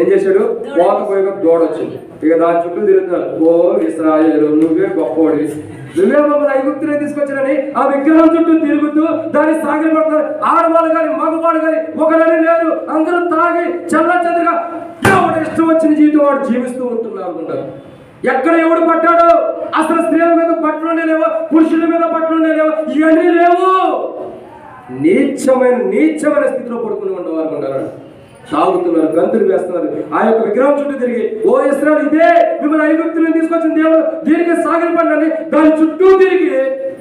A: ఏం చేశాడు? పోకపోయి దూడొచ్చింది, ఇక దాని చుట్టూ తిరుగుతున్నారు, ఓ ఇశ్రాయేలు నువ్వే గొప్పవాడివి, నువ్వే మమ్మల్ని ఐగుప్తునే తీసుకొచ్చారని ఆ విగ్రహం చుట్టూ తిరుగుతూ దాన్ని సాగిపడుతున్నారు. ఆడవాళ్ళు కానీ మగవాళ్ళు కానీ ఒకడని లేరు, అందరూ తాగి చల్లచదుగా ఎవడు ఇష్టం వచ్చిన జీవితం వాడు జీవిస్తూ ఉంటున్నారు. ఎక్కడ ఎవడు పట్టాడో, అసలు స్త్రీల మీద బట్టలుండే లేవో, పురుషుల మీద బట్టలుండే లేవో, ఇవన్నీ లేవు. నీచమైన స్థితిలో పడుకుని ఉండేవారు ఉన్నారు, తాగుతున్నారు, గంతులు వేస్తున్నారు, ఆ యొక్క విగ్రహం చుట్టూ తిరిగి, ఓ ఇశ్రాయేలు ఇదే మిమ్మల్ని ఐగుప్తులను తీసుకొచ్చిన దేవుడు, దీనికి సాగిపడండి, దాని చుట్టూ తిరిగి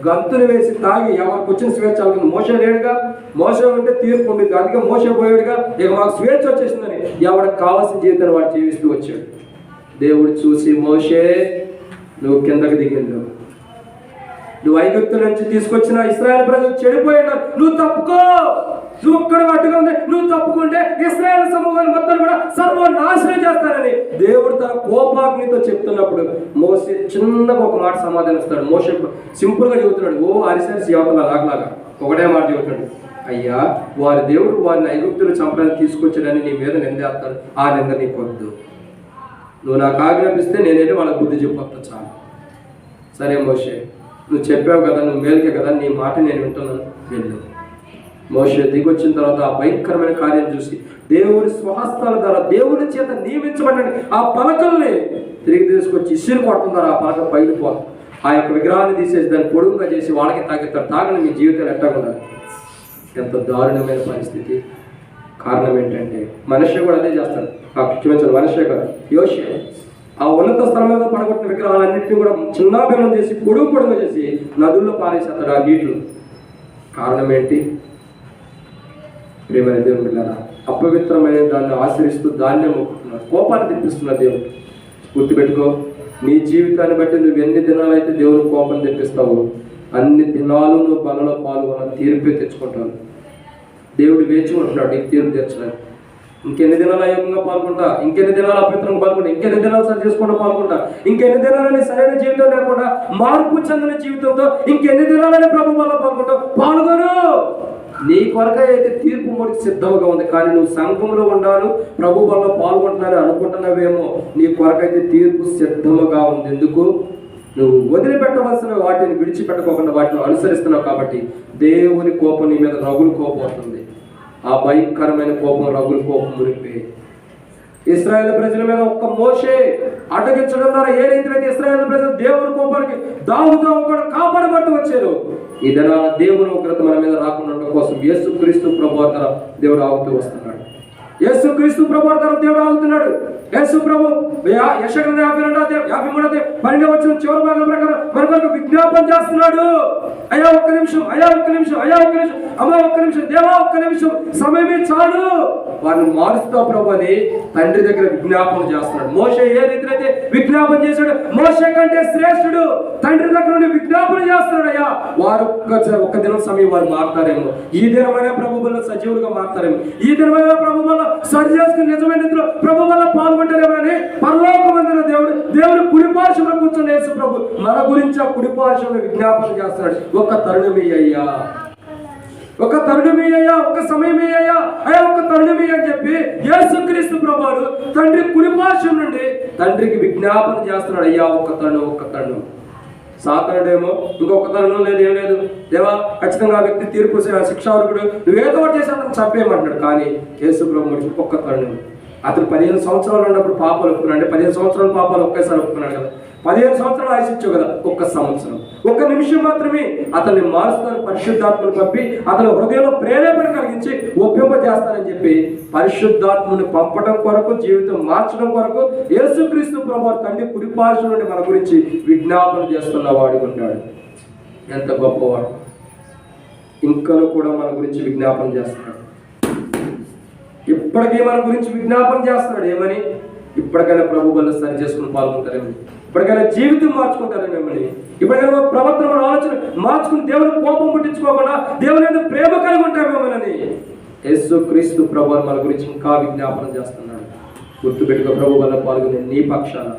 A: గంతులు వేసి తాగి ఎవరికి వచ్చిన స్వేచ్ఛ అవుతుంది. మోసే లేడుగా, మోసే ఉంటే తీర్పు ఉండేది, అందుకే మోసే పోయాడుగా, ఇక మాకు స్వేచ్ఛ వచ్చేసిందని ఎవరికి కావాల్సిన జీవితాన్ని వాడు జీవిస్తూ వచ్చాడు. దేవుడు చూసి, మోసే నువ్వు కిందకి దిగిండు, నువ్వు ఐగుప్తు నుంచి తీసుకొచ్చిన ఇశ్రాయేలు ప్రజలు చెడిపోయినారు, నువ్వు తప్పుకో, నువ్వు ఒక్కడ అడ్డుగా ఉంది, నువ్వు తప్పుకుంటే ఇశ్రాయేలు సమూహాన్ని మొత్తం కూడా సర్వనాశనం చేస్తానని దేవుడు తన కోపాగ్నితో చెప్తున్నప్పుడు మోసే చిన్నగా ఒక మాట సమాధానం ఇస్తాడు. మోసే సింపుల్ గా చెబుతున్నాడు, ఓ అరిసరిసి అవతల లాగలాగా ఒకటే మాట చెబుతున్నాడు, అయ్యా వారి దేవుడు వారిని ఐగుప్తులు చంపడానికి తీసుకొచ్చాడని నీ మీద నిందేస్తాడు, ఆ నింద నీకు వద్దు, నువ్వు నాకు ఆజ్ఞాపిస్తే నేను వెళ్ళి వాళ్ళకి బుద్ధి చెప్పొస్తా చాలు. సరే మోసే, నువ్వు చెప్పావు కదా, నువ్వు మేలుకే కదా, నీ మాట నేను వింటున్నాను, వెళ్ళు. మోషే దిగొచ్చిన తర్వాత ఆ భయంకరమైన కార్యం చూసి దేవుని స్వహస్తాల ద్వారా దేవుని చేత నియమించబడిన ఆ పలకల్ని తిరిగి తీసుకొచ్చి ఇసురు కొడుతున్నారు, ఆ పలక పైలిపోతుంది. ఆ యొక్క విగ్రహాన్ని తీసేసి దాన్ని పొడుగుగా చేసి వాళ్ళకి తాగిస్తారు, తాగని మీ జీవితాలు ఎట్టకుండా. ఎంత దారుణమైన పరిస్థితి. కారణం ఏంటంటే మనిషి కూడా అదే చేస్తాడు. ఆ క్షమించిన మనిషే కదా, యోషే ఆ ఉన్నత స్థలం మీద పడగొట్టిన విగ్రహాలన్నింటినీ కూడా చిన్నాభిన్నం చేసి పొడుగుగా చేసి నదుల్లో పారేసేస్తాడు ఆ నీటిలో. కారణం ఏంటి? ప్రియమైన దేవుని బిడ్డలారా, అపవిత్రమైన దాన్ని ఆశ్రయిస్తూ దాన్నే మొక్కుతున్నారు, కోపాన్ని తెప్పిస్తున్నారు దేవుడు. గుర్తుపెట్టుకో, నీ జీవితాన్ని బట్టి నువ్వు ఎన్ని దినాలు అయితే దేవుని కోపం తెప్పిస్తావో అన్ని దినాలు నువ్వు బలలో పాల్గొన్న తీర్పే తెచ్చుకుంటావు. దేవుడు వేచి ఉంటున్నాడు నీకు తీర్పు తెచ్చడానికి. ఇంకెన్ని దినాలు అయోగంగా పాల్గొంటా, ఇంకెన్ని దినాలు అపవిత్రంగా పాల్గొంటా, ఇంకెన్ని దినాలు సరి చేసుకుంటూ పాల్గొంటా, ఇంకెన్ని దినాలని సరైన జీవితం లేకుండా మార్పు చెందిన జీవితంతో ఇంకెన్ని దినాలని ప్రభు వల్ల పాల్గొంటావు. పాల్గొను, నీ కొరకై అయితే తీర్పు మొడికి సిద్ధంగా ఉంది. కానీ నువ్వు సంఘంలో ఉండాను, ప్రభు వల్ల పాల్గొంటున్నాను అనుకుంటున్నావేమో, నీ కొరకైతే తీర్పు సిద్ధముగా ఉంది. ఎందుకు? నువ్వు వదిలిపెట్టవలసిన వాటిని విడిచిపెట్టకోకుండా వాటిని అనుసరిస్తున్నావు కాబట్టి దేవుని కోపం నీ మీద రగులుకోబోతుంది. ఆ భయంకరమైన కోపం రగులుకోపం మునిపే ఇశ్రాయేల్ ప్రజల మీద ఒక్క మోషే అడ్డగించడం ద్వారా ఏ రీతిలో ఇశ్రాయేల్ ప్రజలు దేవుని కోపానికి దావుతో కూడా కాపాడబడుతూ వచ్చారు. ఈ దినాన దేవుని ఉగ్రత మన మీద రాకుండా ఉండడం కోసం యేసుక్రీస్తు ప్రభువు ద్వారా దేవుడు ఆగుతూ వస్తున్నాడు. యేసుక్రీస్తు ప్రభువు ద్వారా దేవుడు ఆగుతున్నాడు. యేసు ప్రభు యెషయా 52:53 వచ్చిన చివరి భాగం ప్రకారం మన కొరకు విజ్ఞాపన చేస్తున్నాడు. అయ్యా ఒక్క నిమిషం, అయ్యా ఒక్క నిమిషం, అయ్యా ఒక్క నిమిషం, అమ్మా ఒక్క నిమిషం, దేవా ఒక్క నిమిషం, సమయమే చాలు, వారిని మారుస్తావు ప్రభు అని తండ్రి దగ్గర విజ్ఞాపన చేస్తున్నాడు. మోషే ఏ రీతిలో అయితే విజ్ఞాపన చేశాడు, మోషే కంటే శ్రేష్ఠుడు తండ్రి దగ్గర నుండి విజ్ఞాపన చేస్తున్నాడు. అయ్యా వారు ఒక్క దినం సమయం వారు మారుతారేమో, ఈ దినమైనా ప్రభు వల్ల సజీవులుగా మారుతారేమో, ఈ దినమైనా ప్రభు వల్ల సరి చేసుకుని నిజమైన రీతిలో ప్రభు వల్ల పాల్గొంటారేమో అని పరలోకమందున దేవుడు కుడిపార్శ్వంలో కూర్చొని యేసు ప్రభు మన గురించి ఆ కుడిపార్శ్వంలో విజ్ఞాపన చేస్తున్నాడు. ఒక తరుణమే అయ్యా, ఒక తరుణమే అయ్యా, ఒక సమయమే అయ్యా, అయ్యా ఒక తరుణమే అని చెప్పి యేసుక్రీస్తు ప్రభువు తండ్రి కుడిపార్శ్వం నుండి తండ్రికి విజ్ఞాపన చేస్తున్నాడు. అయ్యా ఒక్క తరుణం, ఒక్క తరుణం. సాతానుడేమో ఇంకొక తరుణం లేదు, ఏం లేదు దేవా ఖచ్చితంగా ఆ వ్యక్తి తీర్పు శిక్షార్హుడు, నువ్వేదో ఒకటి చేశాను చంపేయమంటున్నాడు. కానీ యేసు ప్రభువుడికి ఒక్క తరుణం. అతను 15 సంవత్సరాలు ఉన్నప్పుడు పాపాలు ఒప్పుకున్నాడు. అంటే 15 సంవత్సరాల పాపాలు ఒకేసారి ఒప్పుకున్నాడు కదా, 15 సంవత్సరాలు ఆశించావు కదా, ఒక్క సంవత్సరం, ఒక్క నిమిషం మాత్రమే అతన్ని మారుస్తాను పరిశుద్ధాత్మను పంపి అతని హృదయంలో ప్రేరేపణ కలిగించి ఒప్పింపజేస్తానని చెప్పి పరిశుద్ధాత్మని పంపడం కొరకు, జీవితం మార్చడం కొరకు యేసుక్రీస్తు ప్రభువు తండ్రి కుడిపార్శ్వం నుండి మన గురించి విజ్ఞాపన చేస్తున్న వాడు ఉంటాడు. ఎంత గొప్పవాడు! ఇంకను కూడా మన గురించి విజ్ఞాపన చేస్తున్నాడు. ఇప్పటికీ మన గురించి విజ్ఞాపన చేస్తున్నాడు. ఏమని? ఇప్పటికైనా ప్రభు వల్ల సరి చేసుకుని పాల్గొంటారేమని, ఇప్పటికైనా జీవితం మార్చుకుంటారేమని, ఇప్పటికైనా ప్రవర్తన ఆలోచన మార్చుకుని దేవుని కోపం పుట్టించుకోకుండా దేవుని మీద ప్రేమ కలిగి ఉంటామేమోనని యేసుక్రీస్తు ప్రభువు మన గురించి ఇంకా విజ్ఞాపన చేస్తున్నాడు. గుర్తుపెట్టుకో, ప్రభు వల్ల పాల్గొనే నీ పక్షాన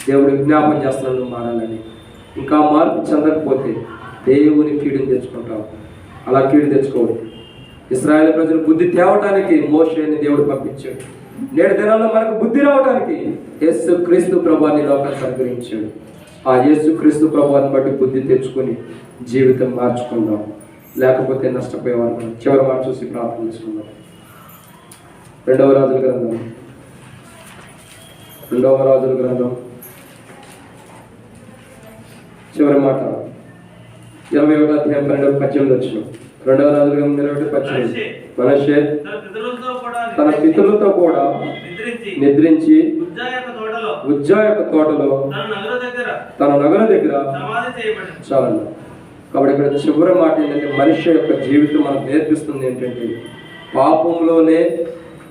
A: దేవుడు విజ్ఞాపన చేస్తున్నాడు నువ్వు మారాలని. ఇంకా మార్పు చెందకపోతే దేవుని కీడుని తెచ్చుకుంటావు. అలా కీడు తెచ్చుకోవద్దు. ఇశ్రాయేలు ప్రజలు బుద్ధి తేవటానికి మోషేని దేవుడు పంపించాడు. నేడు దినాల్లో మనకు బుద్ధి రావడానికి యేసుక్రీస్తు ప్రభువుని లోకానికి అనుగ్రహించాడు. ఆ యేసుక్రీస్తు ప్రభువుని బట్టి బుద్ధి తెచ్చుకొని జీవితం మార్చుకుందాం, లేకపోతే నష్టపోయేవారు. చివరి మాట చూసి ప్రార్థన చేసుకుందాం. 2వ రాజుల గ్రంథం చివరి మాట 21వ అధ్యాయం 12-18 వచ్చిన 2వ రాజుల గ్రంథం 21-18. మనష్షే తన పితరులతో కూడా నిద్రించి ఉజ్జా యొక్క తోటలో తన నగర దగ్గర చాలండి. కాబట్టి ఇక్కడ చివరి మాట ఏంటంటే మనిషి యొక్క జీవితం మనకు నేర్పిస్తుంది ఏంటంటే పాపంలోనే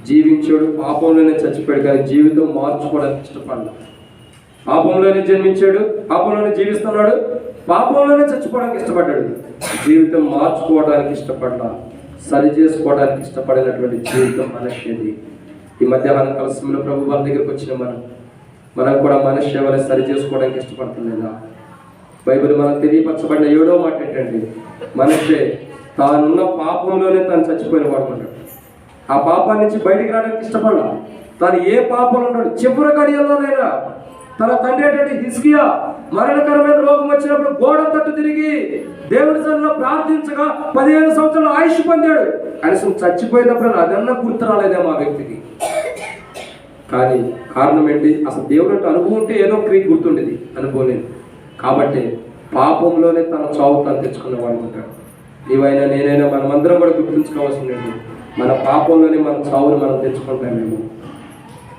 A: జీవించాడు, పాపంలోనే చచ్చిపోయాడు, కానీ జీవితం మార్చుకోవడానికి ఇష్టపడ్డాడు. పాపంలోనే జన్మించాడు, పాపంలోనే జీవిస్తున్నాడు, పాపంలోనే చచ్చిపోవడానికి ఇష్టపడ్డాడు. జీవితం మార్చుకోవడానికి ఇష్టపడ్డా, సరి చేసుకోవడానికి ఇష్టపడినటువంటి జీవితం మనిషిది. ఈ మధ్యాహ్నం కలసంలో ప్రభు వాళ్ళ దగ్గరికి వచ్చిన మనం కూడా మనిషి ఎవరైనా సరి చేసుకోవడానికి ఇష్టపడుతుందా? బైబిల్ మనకు తెలియపరచబడిన 7వ మాట ఏంటంటే మనిషి తానున్న పాపంలోనే తాను చచ్చిపోయిన వాడుకుంటాడు. ఆ పాపం నుంచి బయటికి రావడానికి ఇష్టపడ్డా, తాను ఏ పాపంలో ఉన్నాడు చివరి గడియల్లోనైనా తన తండ్రి ఏంటంటే హిజ్కియా మరణకరమైన రోగం వచ్చినప్పుడు గోడ తట్టు తిరిగి దేవుడి సన్నిధిలో ప్రార్థించగా 15 సంవత్సరాలు ఆయుష్ పొందాడు. కనీసం చచ్చిపోయినప్పుడు అదన్నా గుర్తు రాలేదేమో ఆ వ్యక్తికి. కానీ కారణం ఏంటి? అసలు దేవుడు అంటే అనుభవం ఉంటే ఏదో క్రియ గుర్తుండేది, అనుభవం లేదు. కాబట్టి పాపంలోనే తన చావు తను తెచ్చుకున్నవాడు ఉంటాడు. నీవైనా నేనైనా మనమందరం కూడా గుర్తుంచుకోవాల్సింది మన పాపంలోనే మన చావుని మనం తెచ్చుకుంటామేమో.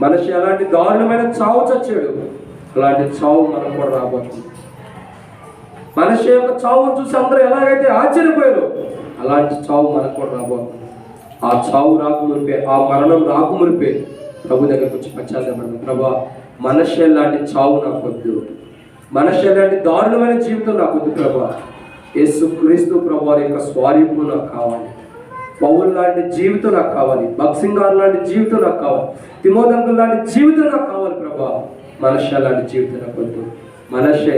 A: మనిషి అలాంటి దారుణమైన చావు చచ్చాడు, అలాంటి చావు మనం కూడా రాబోతుంది. మనిషి యొక్క చావును చూసి అందరూ ఎలాగైతే ఆశ్చర్యపోయారు, అలాంటి చావు మనకు కూడా రాబోతుంది. ఆ చావు రాకమునిపే, ఆ మరణం రాకమునిపే ప్రభు దగ్గరకు వచ్చి పశ్చాత్తాపడదాం. ప్రభా, మనిషి లాంటి చావు నాకు వద్దు, మనిషి లాంటి దారుణమైన జీవితం నాకు వద్దు ప్రభా. యేసుక్రీస్తు ప్రభు యొక్క స్వరూపం నాకు కావాలి. పౌలు లాంటి జీవితం నాకు కావాలి, బక్సింగార్ లాంటి జీవితం నాకు కావాలి, తిమోథెంకు లాంటి జీవితం నాకు కావాలి ప్రభా. మనిషి లాంటి జీవితం నాకు వద్దు. మనిషి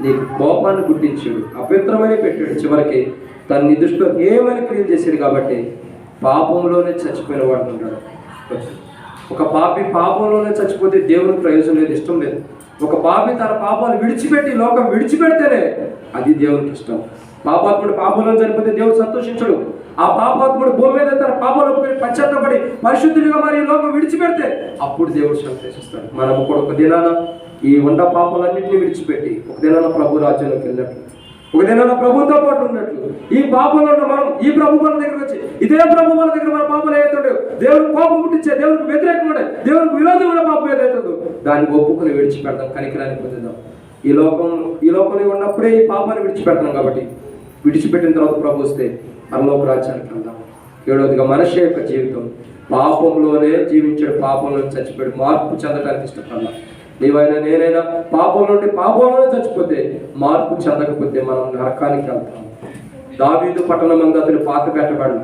A: నీకు కోపాన్ని గుర్తించాడు, అపవిత్రమని పెట్టాడు, చివరికి తన నీ దృష్టిలో ఏమని క్రియలు చేశాడు కాబట్టి పాపంలోనే చచ్చిపోయిన వాడు ఉంటాడు. ఒక పాపి పాపంలోనే చచ్చిపోతే దేవునికి ప్రయోజనం లేదు, ఇష్టం లేదు. ఒక పాపి తన పాపాలు విడిచిపెట్టి లోకం విడిచిపెడితేనే అది దేవునికి ఇష్టం. పాపాత్ముడు పాపంలో చనిపోతే దేవుడు సంతోషించడు. ఆ పాపాత్ముడు భూమి మీద తన పాపాలు పశ్చాత్తపడి పరిశుద్ధుడిగా మరి లోకం విడిచిపెడితే అప్పుడు దేవుడు సంతోషిస్తాడు. మనం ఒక దినాన ఈ ఉండ పాపాలన్నింటినీ విడిచిపెట్టి ఒక దినాన ప్రభు రాజ్యంలోకి వెళ్ళినట్లు, ఒక దినాన ప్రభుతో పాటు ఉన్నట్లు, ఈ పాపంలో ఉన్న మనం ఈ ప్రభు మన దగ్గరకు వచ్చి ఇదే ప్రభు మన దగ్గర మన పాపలు ఏదైతుండో దేవుడు కోపం పుట్టించే, దేవుడికి వ్యతిరేకమైన, దేవుడికి విరోధమైన పాపం ఏదైతుందో దాన్ని ఒప్పుకొని విడిచిపెడతాం, కనికరానికి పొందుదాం. ఈ లోకంలో ఉన్నప్పుడే ఈ పాపాన్ని విడిచిపెడతాం కాబట్టి విడిచిపెట్టిన తర్వాత ప్రభు వస్తే పరలోక రాజ్యానికి వెళ్దాం. 7వదిగా మనిషి యొక్క జీవితం పాపంలోనే జీవించాడు, పాపంలో చచ్చిపోయాడు. మార్పు చెందడానికి ఇష్టపడ్డా. నీవైనా నేనైనా పాపం నుండి పాపంలోనే చచ్చిపోతే మార్పు చెందకపోతే మనం నరకానికి వెళ్తాం. దావీదు పట్టణం మందు అతను పాతి పెట్టబడి,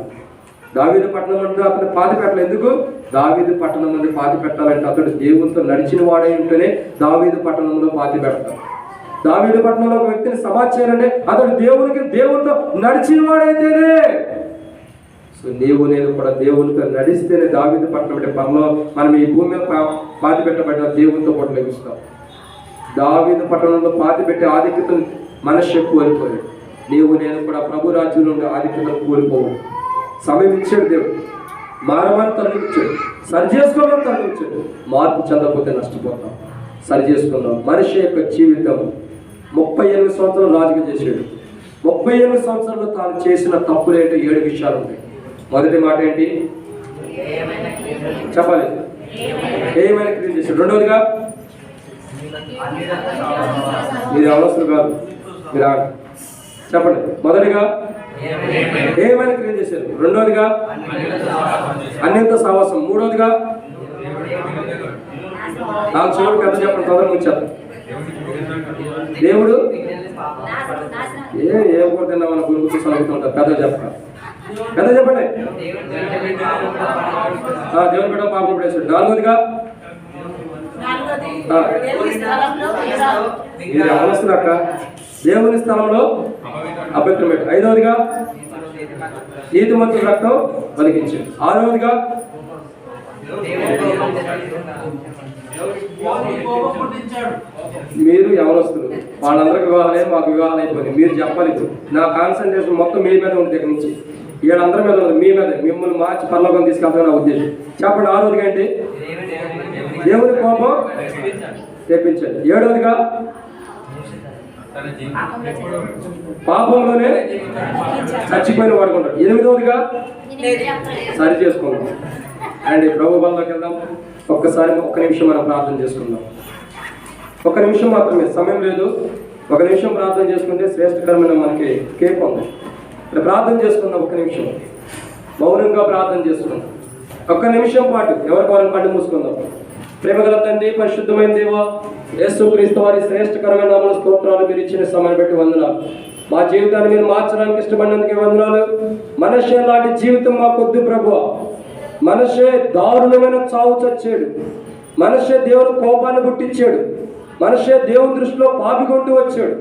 A: దావీదు పట్టణం మందు అతను పాతి పెట్టలేదు. ఎందుకు? దావీదు పట్టణం మంది పాతి పెట్టాలంటే అతడు దేవునితో నడిచిన వాడే ఉంటేనే దావీదు పట్టణంలో పాతి పెడతాడు. దావీదు పట్టణంలో ఒక వ్యక్తిని సమాచారంటే అతడు దేవునితో నడిచిన వాడైతేనే. సో నీవు నేను కూడా దేవునితో నడిస్తేనే దావీదు పట్టణం అంటే మనం ఈ భూమి మీద పాతి పెట్టబడిన దేవునితో పాటు లభిస్తాం. దావీదు పట్టణంలో పాతి పెట్టే ఆధిక్యతను మనిషి కోల్పోయాడు. నీవు నేను కూడా ప్రభు రాజ్యంలో ఉండే ఆధిక్యతను కోల్పోవు. సమయం ఇచ్చాడు దేవుడు, మారమని తరలించాడు, సరి చేసుకోవాలని తరలించాడు. మార్పు చెందకపోతే నష్టపోతాం. సరి చేసుకుందాం. మనిషి యొక్క జీవితం 38 సంవత్సరాలు రాజుగా చేశాడు. 38 సంవత్సరాలు తాను చేసిన తప్పులు ఏంటో 7 విషయాలు ఉన్నాయి. మొదటి మాట ఏంటి చెప్పాలి? ఏమైనా క్రియ చేశాడు. రెండవదిగా మీరు అవసరం కాదు, మీరు చెప్పండి. మొదటిగా ఏమైనా క్రియ చేశారు. రెండవదిగా అన్యంత సావాసం. మూడవదిగా నాకు చూడు పెద్ద చెప్పండి, తొందరగా ముచ్చేద్దాం. దేవుడు ఏ కొడుతున్నా మన గురించి చదువుతుంటారు. పెద్ద చెప్పండి, పెద్ద చెప్పండి. దేవుని బిడ్డ పాపం పడేసాడు. నాలుగోదిగా మీరు అవసరం అక్క దేవుని స్థలంలో అభ్యంతరం పెట్టు. 5వదిగా నీతిమంతుల రక్తం పలికించాడు. 6వదిగా మీరు ఎవరొస్తారు? వాళ్ళందరికీ వివాహాలే, మాకు వివాహాలు అయిపోయింది. మీరు చెప్పాలి. నా కాన్సన్ట్రేషన్ మొత్తం మీ మీద ఉంది. దగ్గర నుంచి వీళ్ళందరి మీద ఉంది, మీ మీద. మిమ్మల్ని మార్చి పరలోకం తీసుకెళ్తామని నా ఉద్దేశం. చెప్పండి. 6వదిగా ఏంటి? దేవుని కోపం తెప్పించండి. 7వదిగా పాపంలోనే చచ్చిపోయిన వాడుకుంటాడు. 8వదిగా సరి చేసుకుందాం. అండ్ ప్రభు బలంలోకి వెళ్దాం. ఒక్క నిమిషం మనం ప్రార్థన చేసుకుందాం. 1 నిమిషం మాత్రమే, సమయం లేదు. 1 నిమిషం ప్రార్థన చేసుకుంటే శ్రేష్టకరమైన మనకి కేక్ ఉంది. ఇక్కడ ప్రార్థన చేసుకుందాం. 1 నిమిషం మౌనంగా ప్రార్థన చేసుకుందాం. 1 నిమిషం పాటు ఎవరికి వారిని కళ్ళు మూసుకుందాం. ప్రేమగల తండ్రి, పరిశుద్ధమైన దేవా, యేసుక్రీస్తు వారి శ్రేష్టకరమైన నామమున స్తోత్రాలు. మీరు ఇచ్చిన సమయం బట్టి వందనాలు. మా జీవితాన్ని మీరు మార్చడానికి ఇష్టపడినందుకే వందనాలు. మనిషి లాంటి జీవితం మాకొద్దు ప్రభువా. మనిషే దారుణమైన చావు చచ్చాడు. మనిషే దేవుని కోపాన్ని పుట్టించాడు. మనిషే దేవుని దృష్టిలో పాపికొంటూ వచ్చాడు.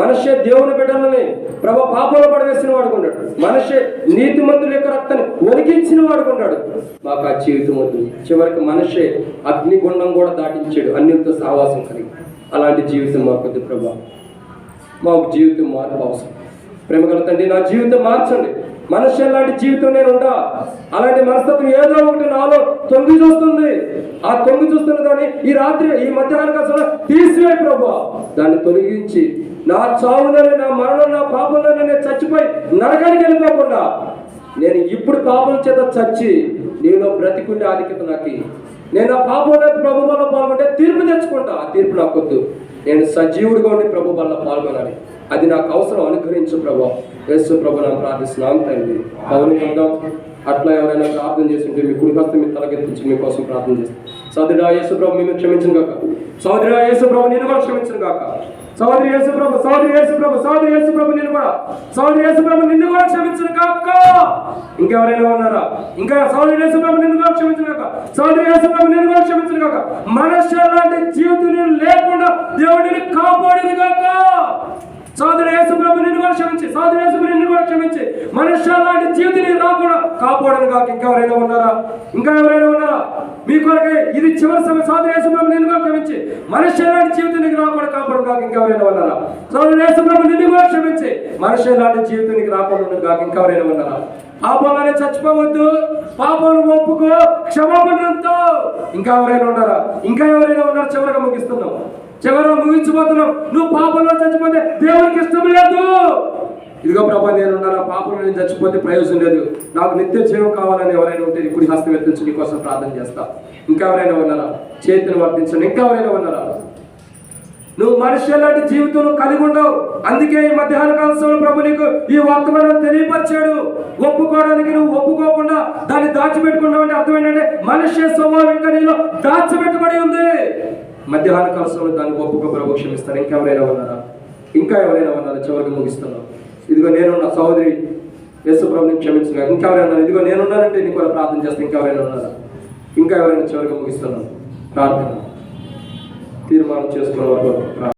A: మనిషే దేవుని బిడ్డలని పాపంలో పడవేసిన వాడుకున్నాడు. మనిషే నీతిమంతుల యొక్క రక్తాన్ని ఒలికించిన వాడుకున్నాడు. మాకు ఆ జీవితం వద్దు. చివరికి మనిషే అగ్నిగుండం కూడా దాటించాడు, అన్నిటితో సావాసం కలిగి. అలాంటి జీవితం మాకొద్దు ప్రభా. మాకు జీవితం మార్పు అవసరం. ప్రేమగల తండ్రి, నా జీవితం మార్చండి. మనిషి లాంటి జీవితం నేను ఉంటా. అలాంటి మనస్తత్వం ఏదో ఒకటి నాలో తొంగి చూస్తుంది. ఆ తొంగి చూస్తున్న దాన్ని ఈ రాత్రి ఈ మధ్యాహ్నం కాలంలో తీసివేయి ప్రభు. దాన్ని తొలగించి నా చావులోనే, నా మరణం, నా పాపంలోనే నేను చచ్చిపోయి నరకానికి వెళ్ళిపోకుండా నేను ఇప్పుడు పాపం చేత చచ్చి నీలో బ్రతికుండే ఆధిక్యత నాకు. నేను ఆ పాపంలో ప్రభు వల్ల పాల్గొంటే తీర్పు తెచ్చుకుంటా. ఆ తీర్పు నాకు వద్దు. నేను సజీవుడిగా ఉండి ప్రభు వల్ల పాల్గొనాలి. అది నాకు అవసరం. అనుగ్రహించు ప్రభు. యేసు ప్రభు నా ప్రార్థిస్తున్నాం తండ్రి. అవును ఉందాం. అట్లా ఎవరైనా ప్రార్థన చేస్తుంటే మీ కుడి హస్తం మీ తలకెత్తించి మీకోసం ప్రార్థన చేస్తాం. సోదరుడా యేసు ప్రభు మేము క్షమించను కాక. సోదరుడా యేసు ప్రభు నేను కూడా క్షమించను కాక. సోదరి యేసు ప్రభు, సోదరి యేసు ప్రభు, సోదరి యేసు ప్రభు నేను కూడా, సోదరి యేసు ప్రభు నిన్ను కూడా క్షమించను కాక. ఇంకెవరైనా ఉన్నారా? ఇంకా సోదరి యేసు ప్రభు నిన్ను కూడా క్షమించను కాక. సోదరి యేసు ప్రభు నిన్ను కూడా క్షమించను కాక. మనుష్య లాంటి జీవితం లేకుండా దేవుడిని కాపాడిన కాక.
C: సోదరు యేసు ప్రభు నిన్ను కూడా క్షమించి, సోదరు యేసు ప్రభు నిన్ను కూడా క్షమించి, మనుష్య లాంటి జీవితాన్ని రాకుండా కాపాడను కాక ఇంకా ఎవరైనా ఉన్నారా? ఇంకా ఎవరైనా ఉన్నారా? మీ కొరకే ఇది చివరి సమయం. సోదరు యేసు ప్రభు నిన్ను కూడా క్షమించి, మనుష్య లాంటి జీవితానికి రాకుండా కాపాడను కాక ఇంకా ఎవరైనా ఉన్నారా? సోదరు యేసు ప్రభు నిన్ను కూడా క్షమించి, మనుష్య లాంటి జీవితానికి రాకుండా కాక ఇంకా ఎవరైనా ఉన్నారా? పాపంలోనే చచ్చిపోవద్దు, పాపం ఒప్పుకో, క్షమాపణతో. ఇంకా ఎవరైనా ఉన్నారా? ఇంకా ఎవరైనా ఉన్నారు? చివరిగా ముగిస్తున్నాం, చివరిగా ముగించిపోతున్నాం. నువ్వు పాపంలో చచ్చిపోతే దేవునికి ఇష్టం లేదు. ఇదిగో ప్రభా, నేనున్నాను, పాపంలో నేను చచ్చిపోతే ప్రయోజనం లేదు, నాకు నిత్య జీవం కావాలని ఎవరైనా ఉంటే ఇప్పుడు హస్తం ఎత్తించి నీకోసం ప్రార్థన చేస్తా. ఇంకా ఎవరైనా ఉన్నారా? చేతిని వర్తించండి. ఇంకా ఎవరైనా ఉన్నారా? నువ్వు మనుష్య లాంటి జీవితం కలిగి ఉండవు. అందుకే ఈ మధ్యాహ్న కాల సమయంలో ప్రభు నీకు ఈ వర్తమానం తెలియపరిచాడు. ఒప్పుకోవడానికి నువ్వు ఒప్పుకోకుండా దాన్ని దాచిపెట్టుకున్నావు అంటే అర్థం ఏంటంటే మనుష్య స్వభావం ఇంకా నీలో దాచిపెట్టుబడి ఉంది. మధ్యాహ్న కాల సమయంలో దాన్ని ఒప్పుకో, ప్రభు క్షమిస్తాను. ఇంకా ఎవరైనా ఉన్నారా? ఇంకా ఎవరైనా ఉన్నారా? చివరికి ముగిస్తున్నావు. ఇదిగో నేనున్నా, సహోదరి యేసు ప్రభుని క్షమించగా. ఇంకా ఎవరైనా ఉన్నారు? ఇదిగో నేనున్నానంటే నీ కూడా ప్రార్థన చేస్తే ఇంకా ఎవరైనా ఉన్నారా? ఇంకా ఎవరైనా? చివరికి ముగిస్తున్నావు. ప్రార్థన తీర్మానం చేసుకున్న వారు